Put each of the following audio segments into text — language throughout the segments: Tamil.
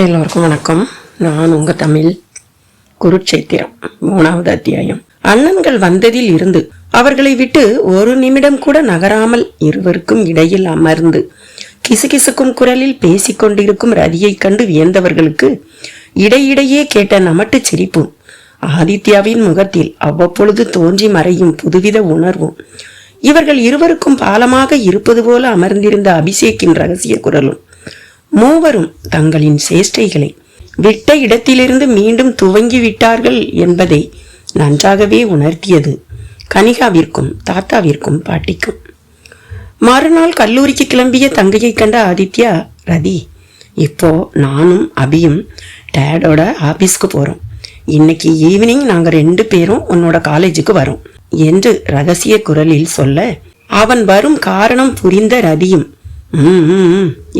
எல்லோருக்கும் வணக்கம். நான் உங்கள் தமிழ் குருட்சேத்திரம் 3வது அத்தியாயம். அண்ணன்கள் வந்ததில் இருந்து அவர்களை விட்டு ஒரு நிமிடம் கூட நகராமல் இருவருக்கும் இடையில் அமர்ந்து கிசுகிசுக்கும் குரலில் பேசிக்கொண்டிருக்கும் ரதியை கண்டு வியந்தவர்களுக்கு இடையிடையே கேட்ட நமட்டு சிரிப்பும் ஆதித்யாவின் முகத்தில் அவ்வப்பொழுது தோன்றி மறையும் புதுவித உணர்வும் இவர்கள் இருவருக்கும் பாலமாக இருப்பது போல அமர்ந்திருந்த அபிஷேக்கின் ரகசிய குரலும் மூவரும் தங்களின் சேஷ்டைகளை விட்ட இடத்திலிருந்து மீண்டும் துவங்கி விட்டார்கள் என்பதை நன்றாகவே உணர்த்தியது கனிகாவிற்கும் தாத்தாவிற்கும் பாட்டிக்கும். மறுநாள் கல்லூரிக்கு கிளம்பிய தங்கையை கண்ட ஆதித்யா, ரதி, இப்போ நானும் அபியும் டேடோட ஆபீஸ்க்கு போறோம். இன்னைக்கு ஈவினிங் நாங்க 2 பேரும் உன்னோட காலேஜுக்கு வரோம் என்று ரகசிய குரலில் சொல்ல, அவன் வரும் காரணம் புரிந்த ரதியும்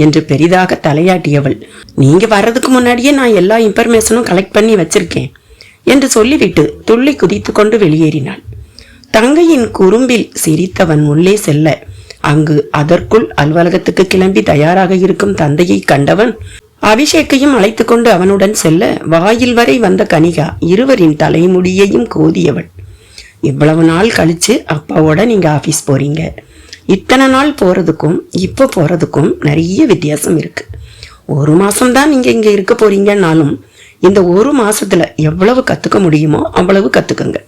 என்று பெரிதாக தலையாட்டியவள், நீங்க வர்றதுக்கு முன்னாடியே நான் எல்லா இன்ஃபர்மேஷனும் கலெக்ட் பண்ணி வச்சிருக்கேன் என்று சொல்லிவிட்டு துள்ளி குதித்து கொண்டு வெளியேறினாள். தங்கையின் குறும்பில் சிரித்தவன் உள்ளே செல்ல, அங்கு அதற்குள் அலுவலகத்துக்கு கிளம்பி தயாராக இருக்கும் தந்தையை கண்டவன் அபிஷேக்கையும் அழைத்து கொண்டு அவனுடன் செல்ல, வாயில் வரை வந்த கனிகா இருவரின் தலைமுடியையும் கோதியவள், இவ்வளவு நாள் கழிச்சு அப்பாவோட நீங்க ஆபீஸ் போறீங்க. இத்தனை நாள் போறதுக்கும் இப்போ போறதுக்கும் நிறைய வித்தியாசம் இருக்கு. 1 மாசம்தான் நீங்க இங்க இருக்க போறீங்கன்னாலும் இந்த 1 மாசத்துல எவ்வளவு கத்துக்க முடியுமோ அவ்வளவு கத்துக்குங்க.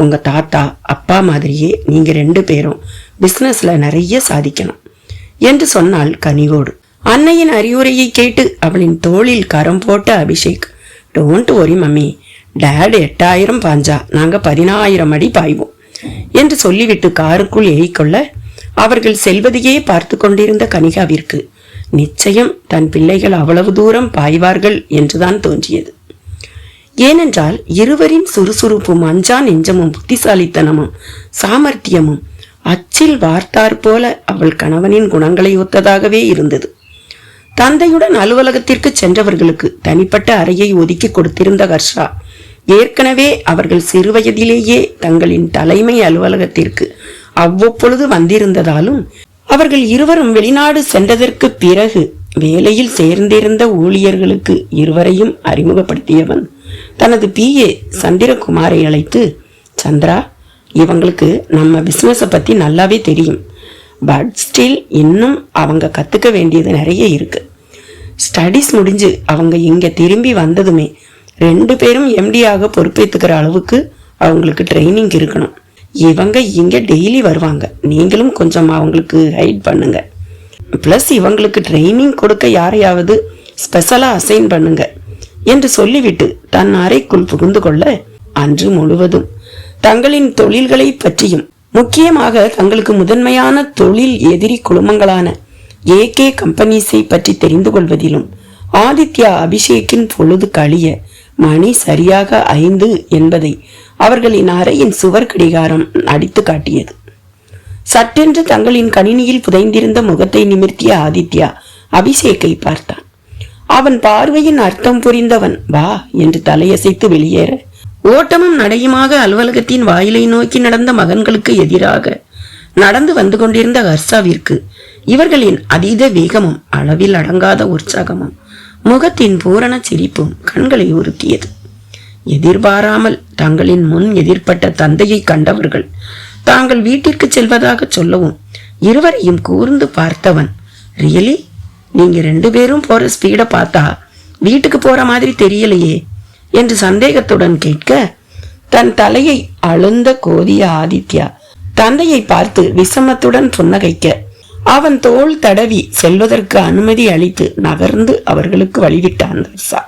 உங்க தாத்தா அப்பா மாதிரியே நீங்க 2 பேரும் பிசினஸ்ல நிறைய சாதிக்கணும் என்று சொன்னாள் கனிவோடு. அன்னையின் அறிவுரையை கேட்டு அவளின் தோளில் கரம் போட்ட Abhishek, don't worry mummy, date 8000 பாஞ்சா நாங்க 10000 அடி பாய்வோம் என்று சொல்லிவிட்டு காருக்குள் ஏறிக்கொள்ள, அவர்கள் செல்வதையே பார்த்து கொண்டிருந்த கனிகாவிற்கு நிச்சயம் தன் பிள்ளைகள் அவ்வளவு தூரம் பாய்வார்கள் என்றுதான் தோன்றியது. ஏனென்றால் இருவரின் சுறுசுறுப்பும் அஞ்சா நெஞ்சமும் புத்திசாலித்தனமும் சாமர்த்தியமும் அச்சில் வார்த்தார் போல அவள் கணவனின் குணங்களை ஒத்ததாகவே இருந்தது. தந்தையுடன் அலுவலகத்திற்கு சென்றவர்களுக்கு தனிப்பட்ட அறையை ஒதுக்கி கொடுத்திருந்த ஹர்ஷா ஏற்கனவே அவர்கள் சிறுவயதிலேயே தங்களின் தலைமை அலுவலகத்திற்கு அவ்வப்பொழுது வந்திருந்ததாலும் அவர்கள் இருவரும் வெளிநாடு சென்றதற்கு பிறகு வேலையில் சேர்ந்திருந்த ஊழியர்களுக்கு இருவரையும் அறிமுகப்படுத்தியவன் தனது PA சந்திரகுமாரை அழைத்து, சந்திரா, இவங்களுக்கு நம்ம பிசினஸை பத்தி நல்லாவே தெரியும், பட் ஸ்டில் இன்னும் அவங்க கத்துக்க வேண்டியது நிறைய இருக்கு. ஸ்டடிஸ் முடிஞ்சு அவங்க இங்க திரும்பி வந்ததுமே 2 பேரும் MD-ஆக பொறுப்பேற்றுக்கிற அளவுக்கு அவங்களுக்கு ட்ரைனிங் இருக்கணும். இவங்க இங்க டெய்லி வருவாங்க, நீங்களும் கொஞ்சம் அவங்களுக்கு ஹைட் பண்ணுங்க. பிளஸ் இவங்களுக்கு ட்ரைனிங் கொடுக்க யாரையாவது ஸ்பெஷலா அசைன் பண்ணுங்க என்று சொல்லிவிட்டு தன் அறைக்குள் புகுந்து கொள்ள, அன்று முழுவதும் தங்களின் தொழில்களை பற்றியும் முக்கியமாக தங்களுக்கு முதன்மையான தொழில் எதிரி குழுமங்களான AK கம்பெனிஸை பற்றி தெரிந்து கொள்வதிலும் ஆதித்யா அபிஷேக்கின் பொழுது கழிய மணி சரியாக 5 என்பதை அவர்களின் அறையின் சுவர் கடிகாரம் அடித்து காட்டியது. சட்டென்று தங்களின் கணினியில் புதைந்திருந்த முகத்தை நிமிர்த்திய ஆதித்யா அபிஷேக்கை பார்த்தான். அவன் பார்வையின் அர்த்தம் புரிந்தவன் வா என்று தலையசைத்து வெளியேற, ஓட்டமும் நடையுமாக அலுவலகத்தின் வாயிலை நோக்கி நடந்த மகன்களுக்கு எதிராக நடந்து வந்து கொண்டிருந்த ஹர்ஷாவிற்கு இவர்களின் அதீத வேகமும் அளவில் அடங்காத உற்சாகமும் முகத்தின் பூரண சிரிப்பும் கண்களை உருக்கியது. எதிர்பாராமல் தங்களின் முன் எதிர்பட்ட தந்தையை கண்டவர்கள் தாங்கள் வீட்டிற்கு செல்வதாக சொல்லவும் இருவரையும் கூர்ந்து பார்த்தவன், ரியலி, நீங்க 2 பேரும் போற ஸ்பீட பார்த்தா வீட்டுக்கு போற மாதிரி தெரியலையே என்று சந்தேகத்துடன் கேட்க, தன் தலையை அழுந்த கோதிய ஆதித்யா தந்தையை பார்த்து விசமத்துடன் புன்னகைக்க, அவன் தோள் தடவி செல்வதற்கு அனுமதி அளித்து நகர்ந்து அவர்களுக்கு வழிவிட்டான் ஹர்ஷா.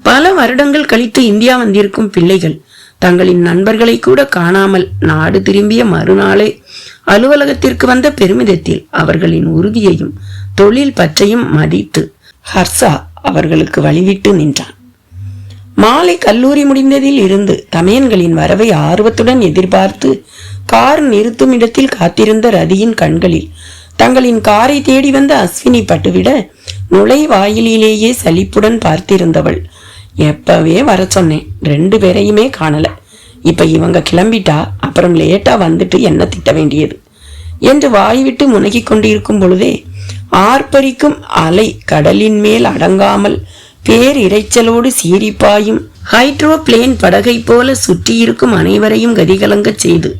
பல வருடங்கள் கழித்து இந்தியா வந்திருக்கும் பிள்ளைகள் தங்களின் நண்பர்களை கூட காணாமல் நாடு திரும்பிய மறுநாளே அலுவலகத்திற்கு வந்த பெருமிதத்தில் அவர்களின் உறுதியையும் தொழில் பற்றையும் மதித்து ஹர்ஷா அவர்களுக்கு வழிவிட்டு நின்றான். மாலை கல்லூரி முடிந்ததில் இருந்து தமையன்களின் வரவை ஆர்வத்துடன் எதிர்பார்த்து கார் நிறுத்தும் இடத்தில் காத்திருந்த ரதியின் கண்களில் தங்களின் காரை தேடி வந்த அஸ்வினி பட்டுவிட நுழைவாயிலேயே சலிப்புடன் பார்த்திருந்தவள், எப்பவே வர சொன்னேன், 2 பேரையுமே காணல, இப்ப இவங்க கிளம்பிட்டா அப்புறம் லேட்டா வந்துட்டு என்ன திட்ட வேண்டியது என்று வாய்விட்டு முனகிக் கொண்டிருக்கும் பொழுதே ஆர்ப்பரிக்கும் அலை கடலின் மேல் அடங்காமல் பேரிரைச்சலோடு சீரிப்பாயும் ஹைட்ரோபிளேன் படகை போல சுற்றியிருக்கும் அனைவரையும் கதிகலங்க செய்து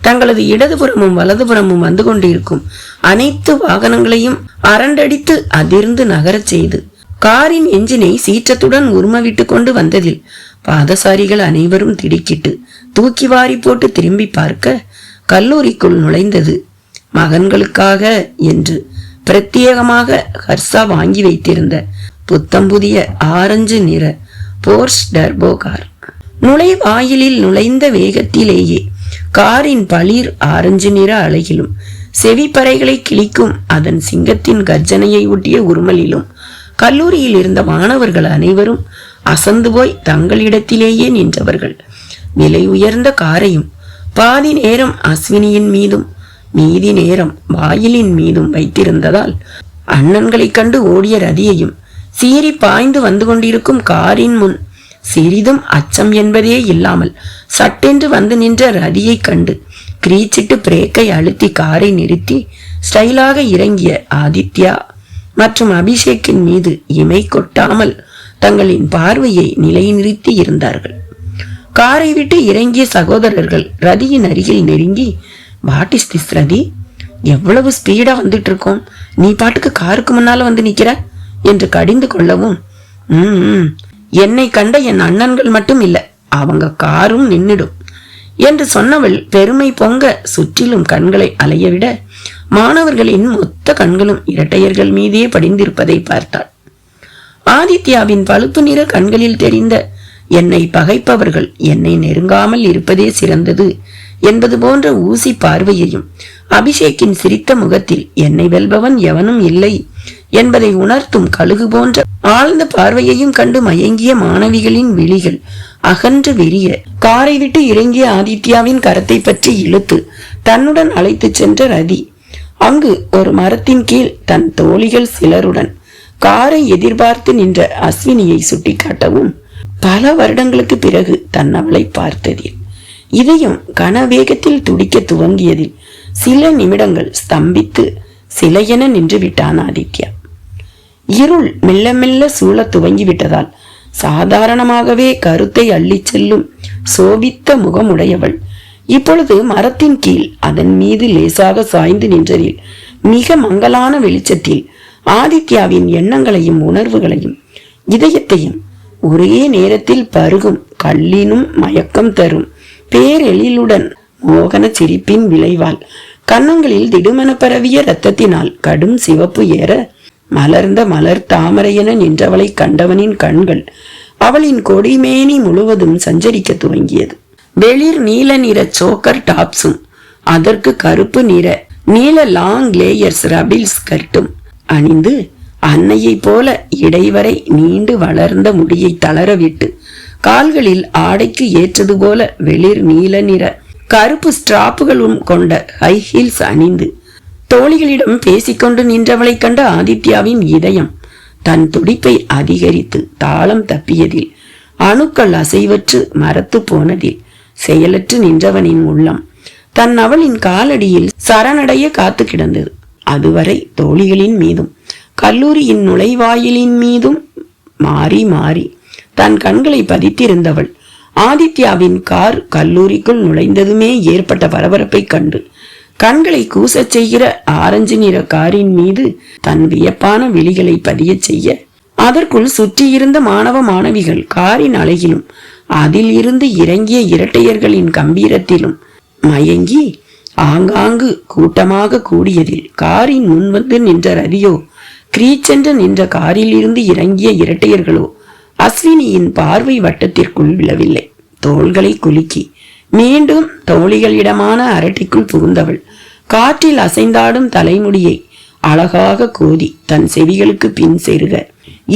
தங்களது இடதுபுறமும் வலதுபுறமும் வந்து கொண்டிருக்கும் அனைத்து வாகனங்களையும் அரண்டடித்து அதிர்ந்து நகரச் செய்து காரின் எஞ்சினை சீற்றத்துடன் உருமவிட்டு கொண்டு வந்ததில் பாதசாரிகள் அனைவரும் திடுக்கிட்டு தூக்கி வாரி போட்டு திரும்பி பார்க்க கல்லூரிக்குள் நுழைந்தது மகன்களுக்காக என்று பிரத்யேகமாக ஹர்ஷா வாங்கி வைத்திருந்த புத்தம்புதிய ஆரஞ்சு நிற போர்ஸ் டர்போ கார். நுழைவாயிலில் நுழைந்த வேகத்திலேயே காரின் பளிர் ஆரஞ்சு நிற அழகிலும் செவிப்பறைகளை கிழிக்கும் அதன் சிங்கத்தின் கர்ஜனையை ஒட்டிய உருமலிலும் கல்லூரியில் இருந்த மாணவர்கள் அனைவரும் அசந்து போய் தங்களிடத்திலேயே நின்றவர்கள். விலை உயர்ந்த காரையும் பாதி நேரம் அஸ்வினியின் மீதும் மீதி நேரம் வாயிலின் மீதும் வைத்திருந்ததால் அண்ணன்களைக் கண்டு ஓடிய ரதியையும் சீறி பாய்ந்து வந்து கொண்டிருக்கும் காரின் முன் சிறிதும் அச்சம் என்பதே இல்லாமல் சட்டென்று வந்து நின்ற ரதியை கண்டு கிரீச்சிட்டு பிரேக்கை அழுத்தி காரை நிறுத்தி ஸ்டைலாக இறங்கிய ஆதித்யா மற்றும் அபிஷேக்கின் மீது இமை கொட்டாமல் தங்களின் பார்வையை நிலைநிறுத்தி இருந்தார்கள். காரை விட்டு இறங்கிய சகோதரர்கள் ரதியின் அருகில் நெருங்கி, வாட் இஸ் திஸ் ரதி, எவ்வளவு ஸ்பீடா வந்துட்டு இருக்கோம், நீ பாட்டுக்கு காருக்கு முன்னால வந்து நிக்கிற என்று கடிந்து கொள்ளவும், என்னை கண்ட என் அண்ணன்கள் மட்டும் இல்ல, அவங்க காரும் நின்னுடும் என்று சொன்னவள் பெருமை பொங்க சுற்றிலும் கண்களை அலையவிட மாணவர்களின் மொத்த கண்களும் இரட்டையர்கள் மீதே படிந்திருப்பதை பார்த்தாள். ஆதித்யாவின் பழுப்பு நிற கண்களில் தெரிந்த என்னை பகைப்பவர்கள் என்னை நெருங்காமல் இருப்பதே சிறந்தது என்பது போன்ற ஊசி பார்வையையும் அபிஷேக்கின் சிரித்த முகத்தில் என்னை வெல்பவன் எவனும் இல்லை என்பதை உணர்த்தும் கழுகு போன்ற ஆழ்ந்த பார்வையையும் கண்டு மயங்கிய மாணவிகளின் விழிகள் அகன்று விரிய காரை விட்டு இறங்கிய ஆதித்யாவின் கரத்தை பற்றி இழுத்து தன்னுடன் அழைத்து சென்ற ரதி அங்கு ஒரு மரத்தின் கீழ் தன் தோழிகள் சிலருடன் காரை எதிர்பார்த்து நின்ற அஸ்வினியை சுட்டிக்காட்டவும், பல வருடங்களுக்கு பிறகு தன் அவளை பார்த்ததில் இதயம் கனவேகத்தில் துடிக்க துவங்கியதில் சில நிமிடங்கள் ஸ்தம்பித்து சிலையென நின்று விட்டான் ஆதித்யா. இருள் மெல்ல மெல்ல சூழ துவங்கிவிட்டதால் சாதாரணமாகவே கருத்தை அள்ளி செல்லும் சோபித்த முகமுடையவள் இப்பொழுது மரத்தின் கீழ் அதன் மீது லேசாக சாய்ந்து நின்றதில் மிக மங்கலான வெளிச்சத்தில் ஆதித்யாவின் எண்ணங்களையும் உணர்வுகளையும் இதயத்தையும் ஒரே நேரத்தில் பருகும் கள்ளினும் மயக்கம் தரும் பேரெழிலுடன் மோகன சிரிப்பின் விளைவால் கன்னங்களில் திடுமென பரவிய இரத்தத்தினால் கடும் சிவப்பு ஏற மலர்ந்த மலர் தாமரையென நின்றவளை கண்டவனின் கண்கள் அவளின் கொடிமேனி முழுவதும் சஞ்சரிக்க துவங்கியது. வெளிர் நீல நிற சோக்கர் டாப்ஸும் அதற்கு கருப்பு நிற நீல லாங் லேயர்ஸ் ரபில் ஸ்கர்ட்டும் அணிந்து அன்னையை போல இடைவரை நீண்டு வளர்ந்த முடியை தளரவிட்டு கால்களில் ஆடைக்கு ஏற்றது போல வெளிர் நீல நிற கருப்பு ஸ்ட்ராப்புகளும் கொண்ட ஹை ஹீல்ஸ் அணிந்து தோழிகளிடம் பேசிக்கொண்டு நின்றவளை கண்ட ஆதித்யாவின் இதயம் தன் துடிப்பை அதிகரித்து தாளம் தப்பியதில் அணுக்கள் அசைவற்று மரத்து போனதில் செயலற்று நின்றவனின் உள்ளம் தன் அவளின் காலடியில் சரணடைய காத்து கிடந்தது. அதுவரை தோழிகளின் மீதும் கல்லூரியின் நுழைவாயிலின் மீதும் மாறி மாறி தன் கண்களை பதித்திருந்தவள் ஆதித்யாவின் கார் கல்லூரிக்குள் நுழைந்ததுமே ஏற்பட்ட பரபரப்பை கண்டு கண்களை கூசச் செய்கிற ஆரஞ்சு நிற காரின் மீது தன் வியப்பான விழிகளை பதிய செய்ய அதற்குள் சுற்றியிருந்த மாணவ மாணவிகள் காரின் அழகிலும் அதில் இருந்து இறங்கிய இரட்டையர்களின் கம்பீரத்திலும் மயங்கி ஆங்காங்கு கூட்டமாக கூடியதில் காரின் முன்வந்து நின்ற ரதியோ கிரீச்சென்று நின்ற காரில் இருந்து இறங்கிய இரட்டையர்களோ அஸ்வினியின் பார்வை வட்டத்திற்குள் விழவில்லை. தோள்களை குலுக்கி மீண்டும் தோழிகளிடமான அரட்டிக்குள் புகுந்தவள் காற்றில் அசைந்தாடும் தலைமுடியை அழகாக கோதி தன் செவிகளுக்கு பின் செருக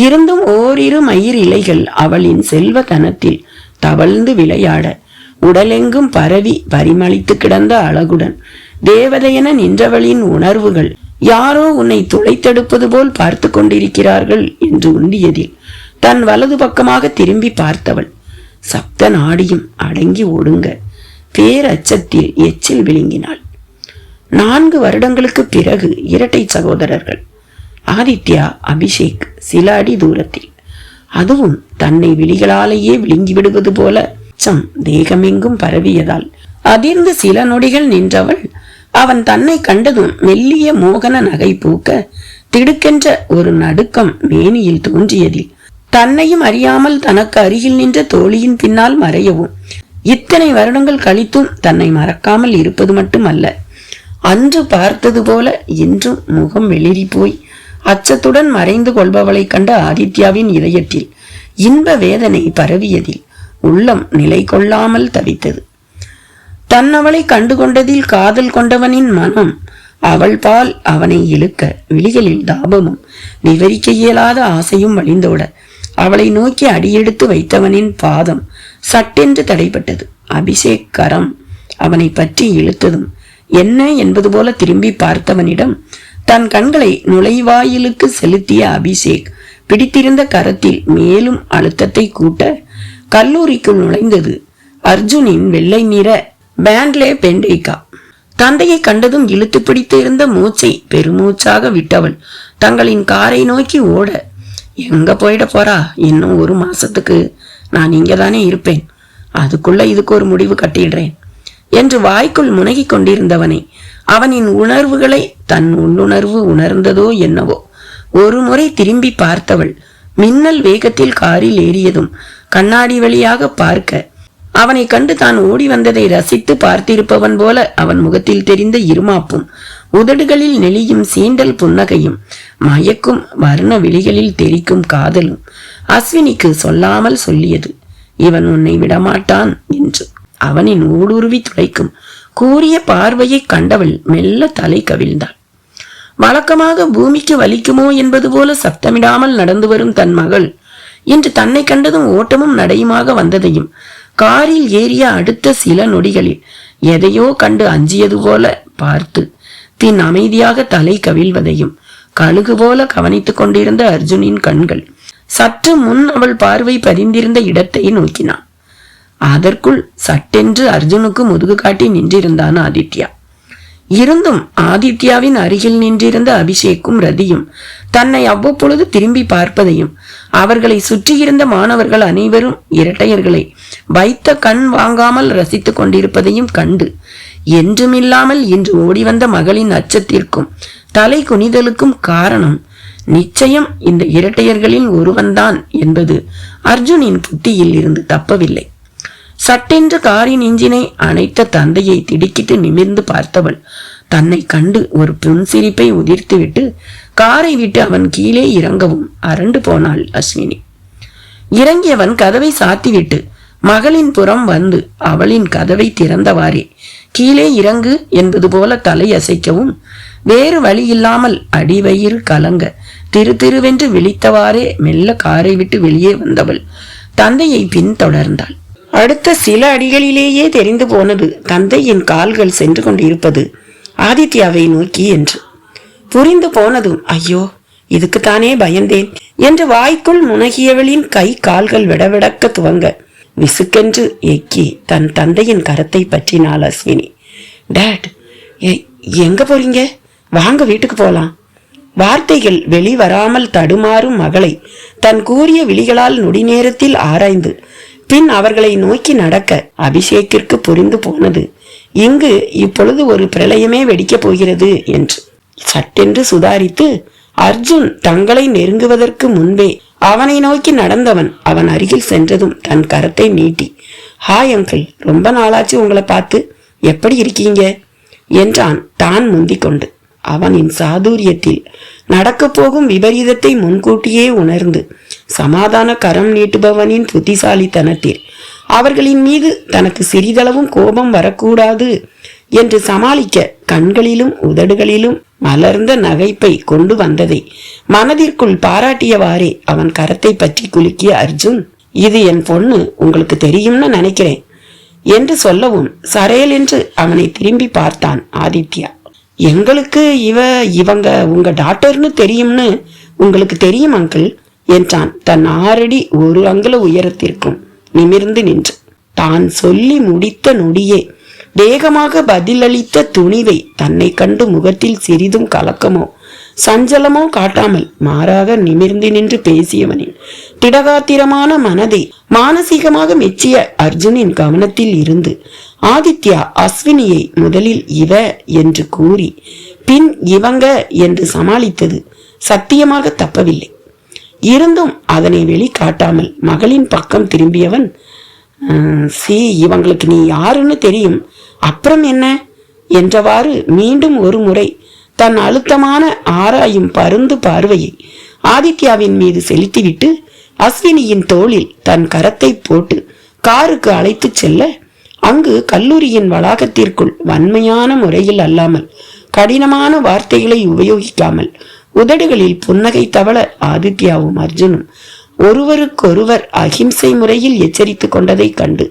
இருந்தும் ஓரிரு மயிர் இலைகள் அவளின் செல்வதனத்தில் தவழ்ந்து விளையாட உடலெங்கும் பரவி பரிமளித்து கிடந்த அழகுடன் தேவதையென நின்றவளின் உணர்வுகள் யாரோ உன்னை துளைத்தெடுப்பது போல் பார்த்து கொண்டிருக்கிறார்கள் என்று உண்டியதில் தன் வலது பக்கமாக திரும்பி பார்த்தவள் சப்த நாடியும் அடங்கி ஒடுங்க பேரச்சத்தில் எச்சில் விழுங்கினாள். 4 வருடங்களுக்கு பிறகு இரட்டை சகோதரர்கள் ஆதித்யா, அபிஷேக் சில அடி தூரத்தில். அதுவும் தன்னை விழிகளாலேயே விழுங்கி விடுவது போல அச்சம் தேகமெங்கும் பரவியதால் அதிர்ந்து சில நொடிகள் நின்றவள் அவன் தன்னை கண்டதும் மெல்லிய மோகன நகை பூக்க திடுக்கென்ற ஒரு நடுக்கம் மேனியில் தோன்றியதில் தன்னையும் அறியாமல் தனக்கு அருகில் நின்ற தோழியின் பின்னால் மறையவும், இத்தனை வருடங்கள் கழித்தும் தன்னை மறக்காமல் இருப்பது மட்டுமல்ல, அன்று பார்த்தது போல இன்றும் முகம் வெளிரி போய் அச்சத்துடன் மறைந்து கொள்பவளை கண்ட ஆதித்யாவின் இதயத்தில் இன்ப வேதனை பரவியதில் உள்ளம் நிலை கொள்ளாமல் தவித்தது. தன்னவளை கண்டுகொண்டதில் காதல் கொண்டவனின் மனம் அவள் பால் அவனை இழுக்க விழிகளில் தாபமும் விவரிக்க இயலாத ஆசையும் வழிந்தோட அவளை நோக்கி அடியெடுத்து வைத்தவனின் பாதம் சட்டென்று தடைப்பட்டது. அபிஷேக் கரம் அவனை பற்றி இழுத்ததும் என்ன என்பது போல திரும்பி பார்த்தவனிடம் தன் கண்களை நுழைவாயிலுக்கு செலுத்திய அபிஷேக் பிடித்திருந்த கரத்தில் மேலும் அழுத்தத்தை கூட்ட கல்லூரிக்குள் நுழைந்தது அர்ஜுனின் வெள்ளை நிற பேண்ட்லே பெண்டேகா. தந்தையை கண்டதும் இழுத்து பிடித்து இருந்த மூச்சை பெருமூச்சாக விட்டவள் தங்களின் காரை நோக்கி ஓட, எங்க போயிட போறா, இன்னும் 1 மாசத்துக்கு நான் இங்கதானே இருப்பேன், அதுக்குள்ள இதுக்கு ஒரு முடிவு கட்டிடுறேன் என்று வாய்க்குள் முனகி கொண்டிருந்தவனை அவனின் உணர்வுகளை தன் உள்ளுணர்வு உணர்ந்ததோ என்னவோ ஒரு முறை திரும்பி பார்த்தவள் மின்னல் வேகத்தில் காரில் ஏறியதும் கண்ணாடி வழியாக பார்க்க அவனை கண்டு தான் ஓடி வந்ததை ரசித்து பார்த்திருப்பவன் போல அவன் முகத்தில் தெரிந்த இருமாப்பும் உதடுகளில் நெளியும் சீண்டல் புன்னகையும் மயக்கும் வர்ண விழிகளில் தெரிக்கும் காதலும் அஸ்வினிக்கு சொல்லாமல் சொல்லியது, இவன் உன்னை விடமாட்டான் என்று. அவனின் ஊடுருவி துளைக்கும் கூரிய பார்வையை கண்டவள் மெல்ல தலை கவிழ்ந்தாள். வழக்கமாக பூமிக்கு வலிக்குமோ என்பது போல சப்தமிடாமல் நடந்து வரும் தன் மகள் இன்று தன்னை கண்டதும் ஓட்டமும் நடையுமாக வந்ததையும் காரில் ஏறிய அடுத்த சில நொடிகளில் எதையோ கண்டு அஞ்சியது போல பார்த்து பின் அமைதியாக தலை கவிழ்வதையும் கழுகு போல கவனித்துக் கொண்டிருந்த அர்ஜுனின் கண்கள் சற்று முன் அவள் பார்வை பதிந்திருந்த இடத்தை நோக்கினான். அதற்குள் சட்டென்று அர்ஜுனுக்கு முதுகு காட்டி நின்றிருந்தான் ஆதித்யா. இருந்தும் ஆதித்யாவின் அருகில் நின்றிருந்த அபிஷேக்கும் ரதியும் தன்னை அவ்வப்பொழுது திரும்பி பார்ப்பதையும் அவர்களை சுற்றியிருந்த மாணவர்கள் அனைவரும் இரட்டையர்களை வைத்த கண் வாங்காமல் ரசித்துக் கொண்டிருப்பதையும் கண்டு என்றுமில்லாமல் இன்று ஓடி வந்த மகளின் அச்சத்திற்கும் தலை குனிதலுக்கும் காரணம் நிச்சயம் இந்த இரட்டையர்களில் ஒருவன்தான் என்பது அர்ஜுனின் புத்தியில் இருந்து தப்பவில்லை. சட்டென்று காரின் இன்ஜினை அணைத்த தந்தையை திடுக்கிட்டு நிமிர்ந்து பார்த்தவள் தன்னை கண்டு ஒரு புன்சிரிப்பை உதிர்த்துவிட்டு காரை விட்டு அவன் கீழே இறங்கவும் அரண்டு போனாள் அஸ்வினி. இறங்கியவன் கதவை சாத்திவிட்டு மகளின் புறம் வந்து அவளின் கதவை திறந்தவாறே கீழே இறங்கு என்பது போல தலை அசைக்கவும் வேறு வழி இல்லாமல் அடிவயிறு கலங்க திரு திருவென்று விழித்தவாறே மெல்ல காரை விட்டு வெளியே வந்தவள் தந்தையை பின்தொடர்ந்தாள். அடுத்த சில அடிகளிலேயே தெரிந்து போனது தந்தையின் கால்கள் சென்று கொண்டிருப்பது ஆதித்யாவை நோக்கி என்று. புரிந்து போனதும் ஐயோ இதுக்குத்தானே பயந்தேன் என்று வாய்க்குள் முனகியவளின் கை கால்கள் விடவிடக்க துவங்க விசுக்கென்று ஏக்கி தன் தந்தையின் கரத்தை பற்றினாள் அஸ்வினி. டேட், எங்க போறீங்க? வாங்க வீட்டுக்கு போலாம். வார்த்தைகள் வெளிவராமல் தடுமாறும் மகளை தன் கூரிய விழிகளால் நொடி நேரத்தில் ஆராய்ந்து பின் அவர்களை நோக்கி நடக்க அபிஷேக்கிற்கு புரிந்து போனது இங்கு இப்பொழுது ஒரு பிரளயமே வெடிக்கப் போகிறது என்று. சட்டென்று சுதாரித்து அர்ஜுன் தங்களை நெருங்குவதற்கு முன்பே அவனை நோக்கி நடந்தவன் அவன் அருகில் சென்றதும் தன் கரத்தை நீட்டி, ஹாய் அங்கிள், ரொம்ப நாளாச்சு உங்களை பார்த்து, எப்படி இருக்கீங்க என்றான் தான் முந்திக் கொண்டு. அவனின் சாதுரியத்தில் நடக்கப் போகும் விபரீதத்தை முன்கூட்டியே உணர்ந்து சமாதான கரம் நீட்டுபவனின் புத்திசாலித்தனத்தில் அவர்களின் மீது தனக்கு சிறிதளவும் கோபம் வரக்கூடாது என்று சமாளிக்க கண்களிலும் உதடுகளிலும் மலர்ந்த நகைப்பை கொண்டு வந்ததை மனதிற்குள் பாராட்டியவாறே அவன் கரத்தை பற்றி குலுக்கிய அர்ஜுன், இது என் பொண்ணு, உங்களுக்கு தெரியும்னு நினைக்கிறேன் என்று சொல்லவும் சரையல் என்று அவனை திரும்பி பார்த்தான் ஆதித்யா. எங்களுக்கு இவங்க உங்க டாக்டர்னு தெரியும்னு உங்களுக்கு தெரியும் அங்கிள் என்றான் தன் 6 அடி 1 அங்குல உயரத்திற்கும் நிமிர்ந்து நின்று. தான் சொல்லி முடித்த நொடியே வேகமாக பதிலளித்த துணிவை தன்னை கண்டு முகத்தில் சிறிதும் கலக்கமோ சஞ்சலமோ காட்டாமல் மாறாக நிமிர்ந்து நின்று பேசியவனின் திடகாத்திரமான மனதை மானசீகமாக மெச்சிய அர்ஜுனின் கவனத்தில் இருந்து ஆதித்யா அஸ்வினியை முதலில் இவ என்று கூறி பின் இவங்க என்று சமாளித்தது சத்தியமாக தப்பவில்லை. இருந்தும் அதனை வெளிக்காட்டாமல் மகளின் பக்கம் திரும்பியவன், இவங்களுக்கு நீ யாருன்னு தெரியும், அப்புறம் என்ன என்றவாறு மீண்டும் ஒரு முறை தன் அழுத்தமான ஆராயும் பருந்து பார்வையை ஆதித்யாவின் மீது செலுத்திவிட்டு அஸ்வினியின் தோளில் தன் கரத்தை போட்டு காருக்கு அழைத்து செல்ல, அங்கு கல்லூரியின் வளாகத்திற்குள் வன்மையான முறையில் அல்லாமல் கடினமான வார்த்தைகளை உபயோகிக்காமல் உதடுகளில் புன்னகை தவள ஆதித்யாவும் அர்ஜுனும் ஒருவருக்கொருவர் அகிம்சை முறையில் எச்சரித்துக் கொண்டதை கண்டு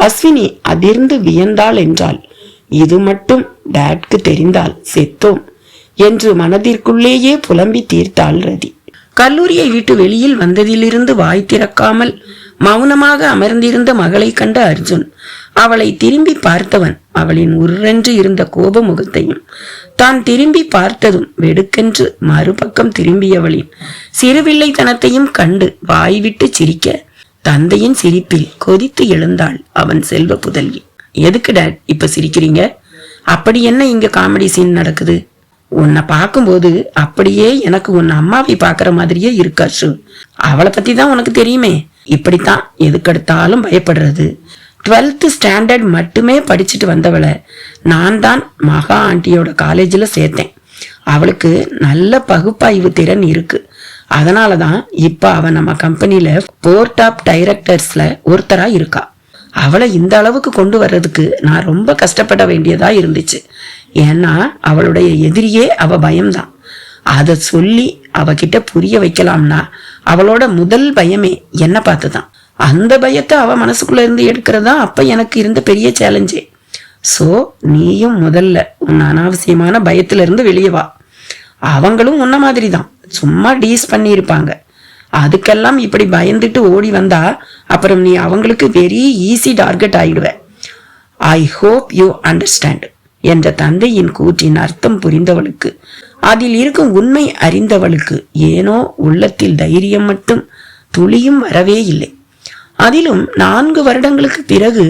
அஸ்வினி அதிர்ந்து வியந்தாள் என்றால், இது மட்டும் டாட்க்கு தெரிந்தால் செத்தோம் என்று மனதிற்குள்ளேயே புலம்பி தீர்த்தாள் ரதி. கல்லூரியை விட்டு வெளியில் வந்ததிலிருந்து வாய் திறக்காமல் மௌனமாக அமர்ந்திருந்த மகளை கண்ட அர்ஜுன் அவளை திரும்பி பார்த்தவன் அவளின் உருரென்று இருந்த கோப முகத்தையும் தான் திரும்பி பார்த்ததும் வெடுக்கென்று மறுபக்கம் திரும்பியவளின் சிறுவில்லைத்தனத்தையும் கண்டு வாய்விட்டு சிரிக்க, தந்தையின் சிரிப்பில் கொதித்து எழுந்தாள் அவன் செல்வ புதல்வி. எதுக்கு டாட் இப்ப சிரிக்கிறீங்க? அப்படி என்ன இங்க காமெடி சீன் நடக்குது? உன்னை பார்க்கும்போது அப்படியே எனக்கு உன் அம்மாவை பாக்குற மாதிரியே இருக்கு அர்ஷு. அவளை பத்தி தான் உனக்கு தெரியுமே. இப்படித்தான் எதுக்கெடுத்தாலும் பயப்படுறது. 12th ஸ்டாண்டர்ட் மட்டுமே படிச்சுட்டு வந்தவளை நான் தான் மகா ஆண்டியோட காலேஜில் சேர்த்தேன். அவளுக்கு நல்ல பகுப்பாய்வு திறன் இருக்கு. அதனாலதான் இப்ப அவ நம்ம கம்பெனில 4 டாப் டைரக்டர்ஸ்ல ஒருத்தரா இருக்கா. அவளை இந்த அளவுக்கு கொண்டு வர்றதுக்கு நான் ரொம்ப கஷ்டப்பட வேண்டியதா இருந்துச்சு. ஏன்னா அவளுடைய எதிரியே அவ பயம்தான். அத சொல்லி அவகிட்ட புரிய வைக்கலாம்னா அவளோட முதல் பயமே என்ன பார்த்துதான். அந்த பயத்தை அவ மனசுக்குள்ள இருந்து எடுக்கிறதா அப்ப எனக்கு இருந்த பெரிய சேலஞ்சே. சோ நீயும் முதல்ல உன் அனாவசியமான பயத்துல இருந்து வெளியே வா. அவங்களும் உன்ன மாதிரி தான் சும்மா டீஸ் பண்ணி இருப்பாங்க. அதுக்கெல்லாம் இப்படி பயந்துட்டு ஓடி வந்தா அப்புறம் நீ அவங்களுக்கு வெரி ஈஸி டார்கெட் ஆயிடுவ. ஐ ஹோப் யூ அண்டர்ஸ்டாண்ட் என்ற தந்தையின் கூற்றின் அர்த்தம் புரிந்தவளுக்கு, அதில் இருக்கும் உண்மை அறிந்தவளுக்கு ஏனோ உள்ளத்தில் தைரியம் மட்டும் துளியும் வரவே இல்லை. அதிலும் 4 வருடங்களுக்கு பிறகு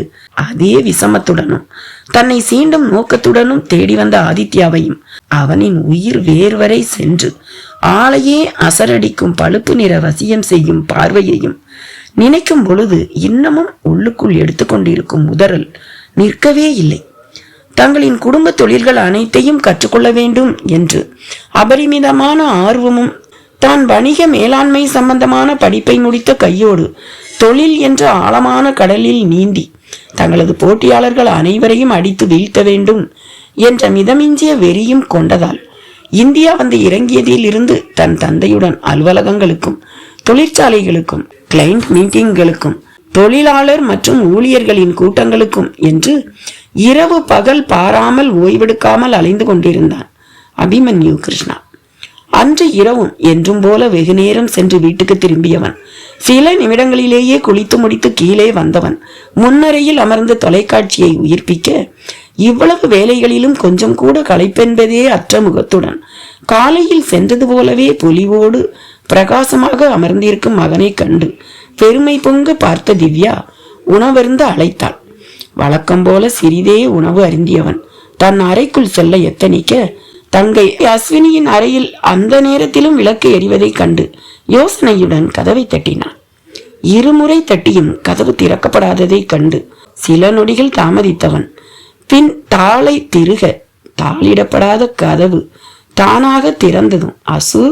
அதே விசமத்துடனும் தன்னை சீண்டும் நோக்கத்துடனும் தேடி வந்த ஆதித்யாவையும் அவனின் உயிர் வேர்வரை சென்று ஆளையே அசரடிக்கும் பழுப்பு நிற வசியம் செய்யும் பார்வையையும் நினைக்கும் பொழுது இன்னமும் உள்ளுக்குள் எடுத்துக்கொண்டிருக்கும் உதறல் நிற்கவே இல்லை. தங்களின் குடும்ப தொழில்கள் அனைத்தையும் கற்றுக்கொள்ள வேண்டும் என்று அபரிமிதமான ஆர்வமும் தான் வணிக மேலாண்மை சம்பந்தமான படிப்பை முடித்த கையோடு தொழில் என்ற ஆழமான கடலில் நீந்தி தங்களது போட்டியாளர்கள் அனைவரையும் அடித்து வீழ்த்த வேண்டும் என்ற மிதமிஞ்சிய வெறியும் கொண்டதால் இந்தியா வந்து இறங்கியதில் இருந்து தன் தந்தையுடன் அலுவலகங்களுக்கும் தொழிற்சாலைகளுக்கும் கிளைண்ட் மீட்டிங்களுக்கும் தொழிலாளர் மற்றும் ஊழியர்களின் கூட்டங்களுக்கும் என்று இரவு பகல் பாராமல் ஓய்வெடுக்காமல் அலைந்து கொண்டிருந்தான் அபிமன்யு கிருஷ்ணா. அன்று இரவும் என்றும் போல வெகு நேரம் சென்று வீட்டுக்கு திரும்பியவன் சில நிமிடங்களிலேயே குளித்து முடித்து கீழே வந்தவன் முன்னரையில் அமர்ந்து தொலைக்காட்சியை உயிர்ப்பிக்க, இவ்வளவு வேலைகளிலும் கொஞ்சம் கூட களைப்பென்பதே அற்ற முகத்துடன் காலையில் சென்றது போலவே பொலிவோடு பிரகாசமாக அமர்ந்திருக்கும் மகனை கண்டு பெருமை பொங்க பார்த்த திவ்யா உணவருந்து அழைத்தாள். வழக்கம் போல சிறிதே உணவு அருந்தியவன் தன் அறைக்குள் செல்ல எத்தனிக்க, தங்கை அஸ்வினியின் அறையில் அந்த நேரத்திலும் விளக்கு எரிவதை கண்டு யோசனையுடன் கதவை தட்டினான். இருமுறை தட்டியும் கதவு திறக்கப்படாததை கண்டு சில நொடிகள் தாமதித்தவன் பின் தாளை திருக தாளிடப்படாத கதவு தானாக திறந்ததும் அசு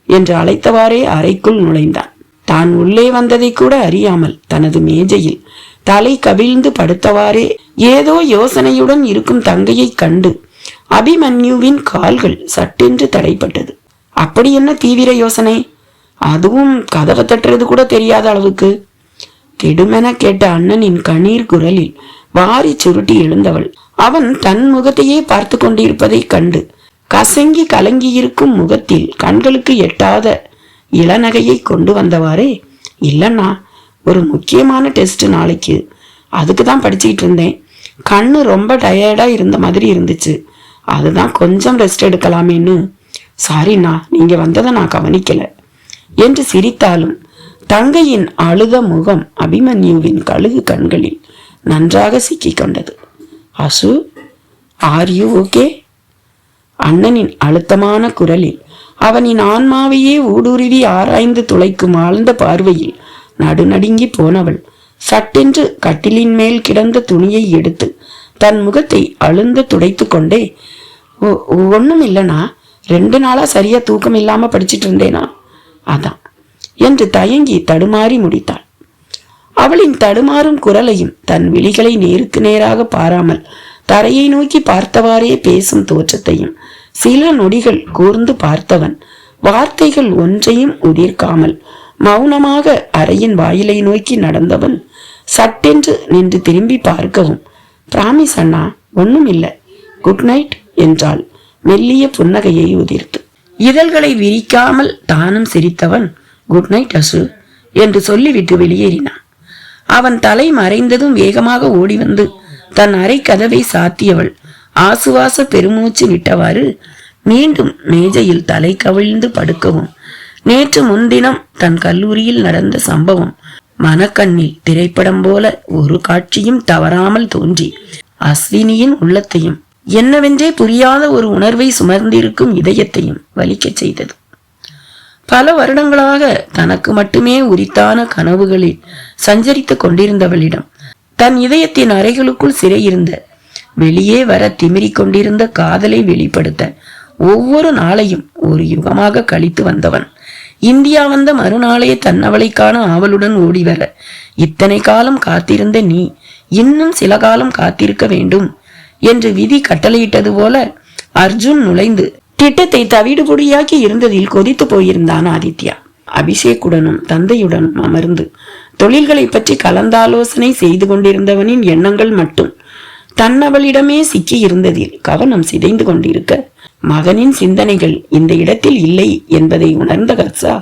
என்று அழைத்தவாறே அறைக்குள் நுழைந்தான். தான் உள்ளே வந்ததை கூட அறியாமல் தனது மேஜையில் தலை கவிழ்ந்து படுத்தவாறே ஏதோ யோசனையுடன் இருக்கும் தங்கையை கண்டு அபிமன்யுவின் கால்கள் சட்டென்று தடைப்பட்டது. அப்படி என்ன தீவிர யோசனை? அதுவும் கதவை தட்டுறது கூட தெரியாத அளவுக்கு? திடுமென கேட்ட அண்ணனின் கண்ணீர் குரலில் வாரி சுருட்டி எழுந்தவள் அவன் தன் முகத்தையே பார்த்து கொண்டிருப்பதை கண்டு கசங்கி கலங்கியிருக்கும் முகத்தில் கண்களுக்கு எட்டாத இளநகையை கொண்டு வந்தவாறே, இல்லைண்ணா ஒரு முக்கியமான டெஸ்ட் நாளைக்கு, அதுக்கு தான் படிச்சுக்கிட்டு இருந்தேன். கண்ணு ரொம்ப டயர்டா இருந்த மாதிரி இருந்துச்சு, அதுதான் கொஞ்சம் ரெஸ்ட் எடுக்கலாமேன்னு சாரிண்ணா, நீங்க வந்ததை நான் கவனிக்கல என்று சிரித்தாலும் தங்கையின் அழுத முகம் அபிமன்யுவின் கழுகு கண்களில் நன்றாக சிக்கிக் கொண்டது. அசு, ஆர் யூ ஓகே? அண்ணனின் அழுத்தமான குரலில் அவனின் ஆன்மாவையே ஊடுருவி ஆராய்ந்து துளைக்கும் ஆழ்ந்த பார்வையில் நடுநடுங்கி போனவள் சட்டென்று கட்டிலின் மேல் கிடந்த துணியை எடுத்து தன் முகத்தை அழுந்த துடைத்து கொண்டே, ஒன்னும் இல்லைனா, 2 நாளா சரியா தூக்கம் இல்லாம படிச்சிட்டு இருந்தேனா, அதான் என்று தயங்கி தடுமாறி முடித்தாள். அவளின் தடுமாறும் குரலையும் தன் விழிகளை நேருக்கு நேராக பாராமல் தரையை நோக்கி பார்த்தவாறே பேசும் தோற்றத்தையும் சில நொடிகள் கூர்ந்து பார்த்தவன் வார்த்தைகள் ஒன்றையும் உதிர்க்காமல் மௌனமாக அறையின் வாயிலை நோக்கி நடந்தவன் சட்டென்று நின்று திரும்பி பார்க்கவும், பிராமிஸ் அண்ணா, ஒன்னும் இல்லை, குட் நைட் என்றாள் மெல்லிய புன்னகையை உதிர்த்து. இதழ்களை விரிக்காமல் தானும் சிரித்தவன், குட் நைட் அசு என்று சொல்லிவிட்டு வெளியேறினான். அவன் தலை மறைந்ததும் வேகமாக ஓடி வந்து தன் அறை கதவை சாத்தியவள் ஆசுவாச பெருமூச்சு விட்டவாறு மீண்டும் மேஜையில் தலை கவிழ்ந்து படுக்கவும், நேற்று முன்தினம் தன் கல்லூரியில் நடந்த சம்பவம் மனக்கண்ணில் திரைப்படம் போல ஒரு காட்சியும் தவறாமல் தோன்றி அஸ்வினியின் உள்ளத்தையும் என்னவென்றே புரியாத ஒரு உணர்வை சுமர்ந்திருக்கும் இதயத்தையும் வலிக்கச் செய்தது. பல வருடங்களாக தனக்கு மட்டுமே உரித்தான கனவுகளில் சஞ்சரித்துக் கொண்டிருந்தவளிடம் தன் இதயத்தின் அறைகளுக்குள் சிறையிருந்த வெளியே வர திமிரிக் கொண்டிருந்த காதலை வெளிப்படுத்த ஒவ்வொரு நாளையும் ஒரு யுகமாக கழித்து வந்தவன் இந்தியா வந்த மறுநாளையே தன்னவளை காண ஆவலுடன் ஓடிவர, இத்தனை காலம் காத்திருந்த நீ இன்னும் சில காலம் காத்திருக்க வேண்டும் என்று விதி கட்டளையிட்டது போல அர்ஜுன் நுழைந்து திட்டத்தை தவிடுபொடியாக்கி இருந்ததில் கொதித்து போயிருந்தான் ஆதித்யா. அபிஷேக்குடனும் தந்தையுடனும் அமர்ந்து தொழில்களை பற்றி கலந்தாலோசனை செய்து கொண்டிருந்தவனின் எண்ணங்கள் மட்டும் தன்னவளிடமே சிக்கி இருந்ததில் கவனம் சிதைந்து கொண்டிருக்க, மகனின் சிந்தனைகள் இந்த இடத்தில் இல்லை என்பதை உணர்ந்த கர்சா,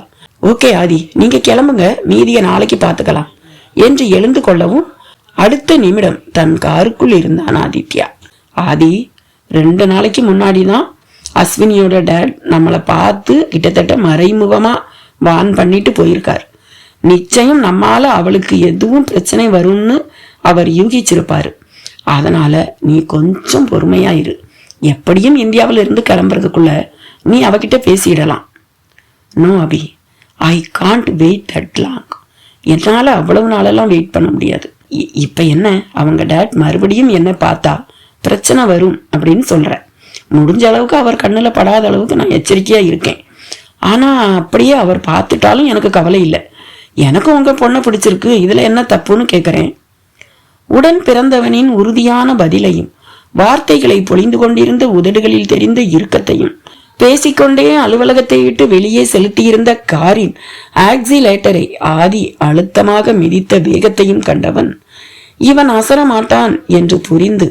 ஓகே ஆதி, நீங்க கிளம்புங்க, மீதிய நாளைக்கு பார்த்துக்கலாம் என்று எழுந்து கொள்ளவும் அடுத்த நிமிடம் தன் காருக்குள் இருந்தான் ஆதித்யா. ஆதி, 2 நாளைக்கு முன்னாடிதான் அஸ்வினியோட டேட் நம்மளை பார்த்து கிட்டத்தட்ட மறைமுகமா வான் பண்ணிட்டு போயிருக்கார். நிச்சயம் நம்மால அவளுக்கு எதுவும் பிரச்சனை வரும்னு அவர் யூகிச்சிருப்பாரு. அதனால நீ கொஞ்சம் பொறுமையாயிரு. எப்படியும் இந்தியாவில இருந்து கிளம்புறதுக்குள்ள நீ அவகிட்ட பேசிடலாம். No Abhi, I can't wait that long. என்னால அவ்வளவு நாளெல்லாம் வெயிட் பண்ண முடியாது. இப்ப என்ன, அவங்க டேட் மறுபடியும் என்ன பார்த்தா பிரச்சனை வரும் அப்படின்னு சொல்ற. முடிஞ்ச அளவுக்கு அவர் கண்ணுல படாத அளவுக்கு நான் எச்சரிக்கையா இருக்கேன். ஆனா அப்படியே அவர் பார்த்துட்டாலும் எனக்கு கவலை இல்லை. எனக்கும் உங்க பொண்ணை பிடிச்சிருக்கு, இதுல என்ன தப்புன்னு கேட்கிறேன். உடன் பிறந்தவனின் உறுதியான பதிலையும் வார்த்தைகளை பொழிந்து கொண்டிருந்த உதடுகளில் தெரிந்த இறுக்கத்தையும் பேசிக்கொண்டே அலுவலகத்தை விட்டு வெளியே செலுத்தியிருந்த காரின் ஆக்சிலேட்டரை ஆதி அழுத்தமாக மிதித்த வேகத்தையும் கண்டவன் இவன் அசர மாட்டான் என்று புரிந்து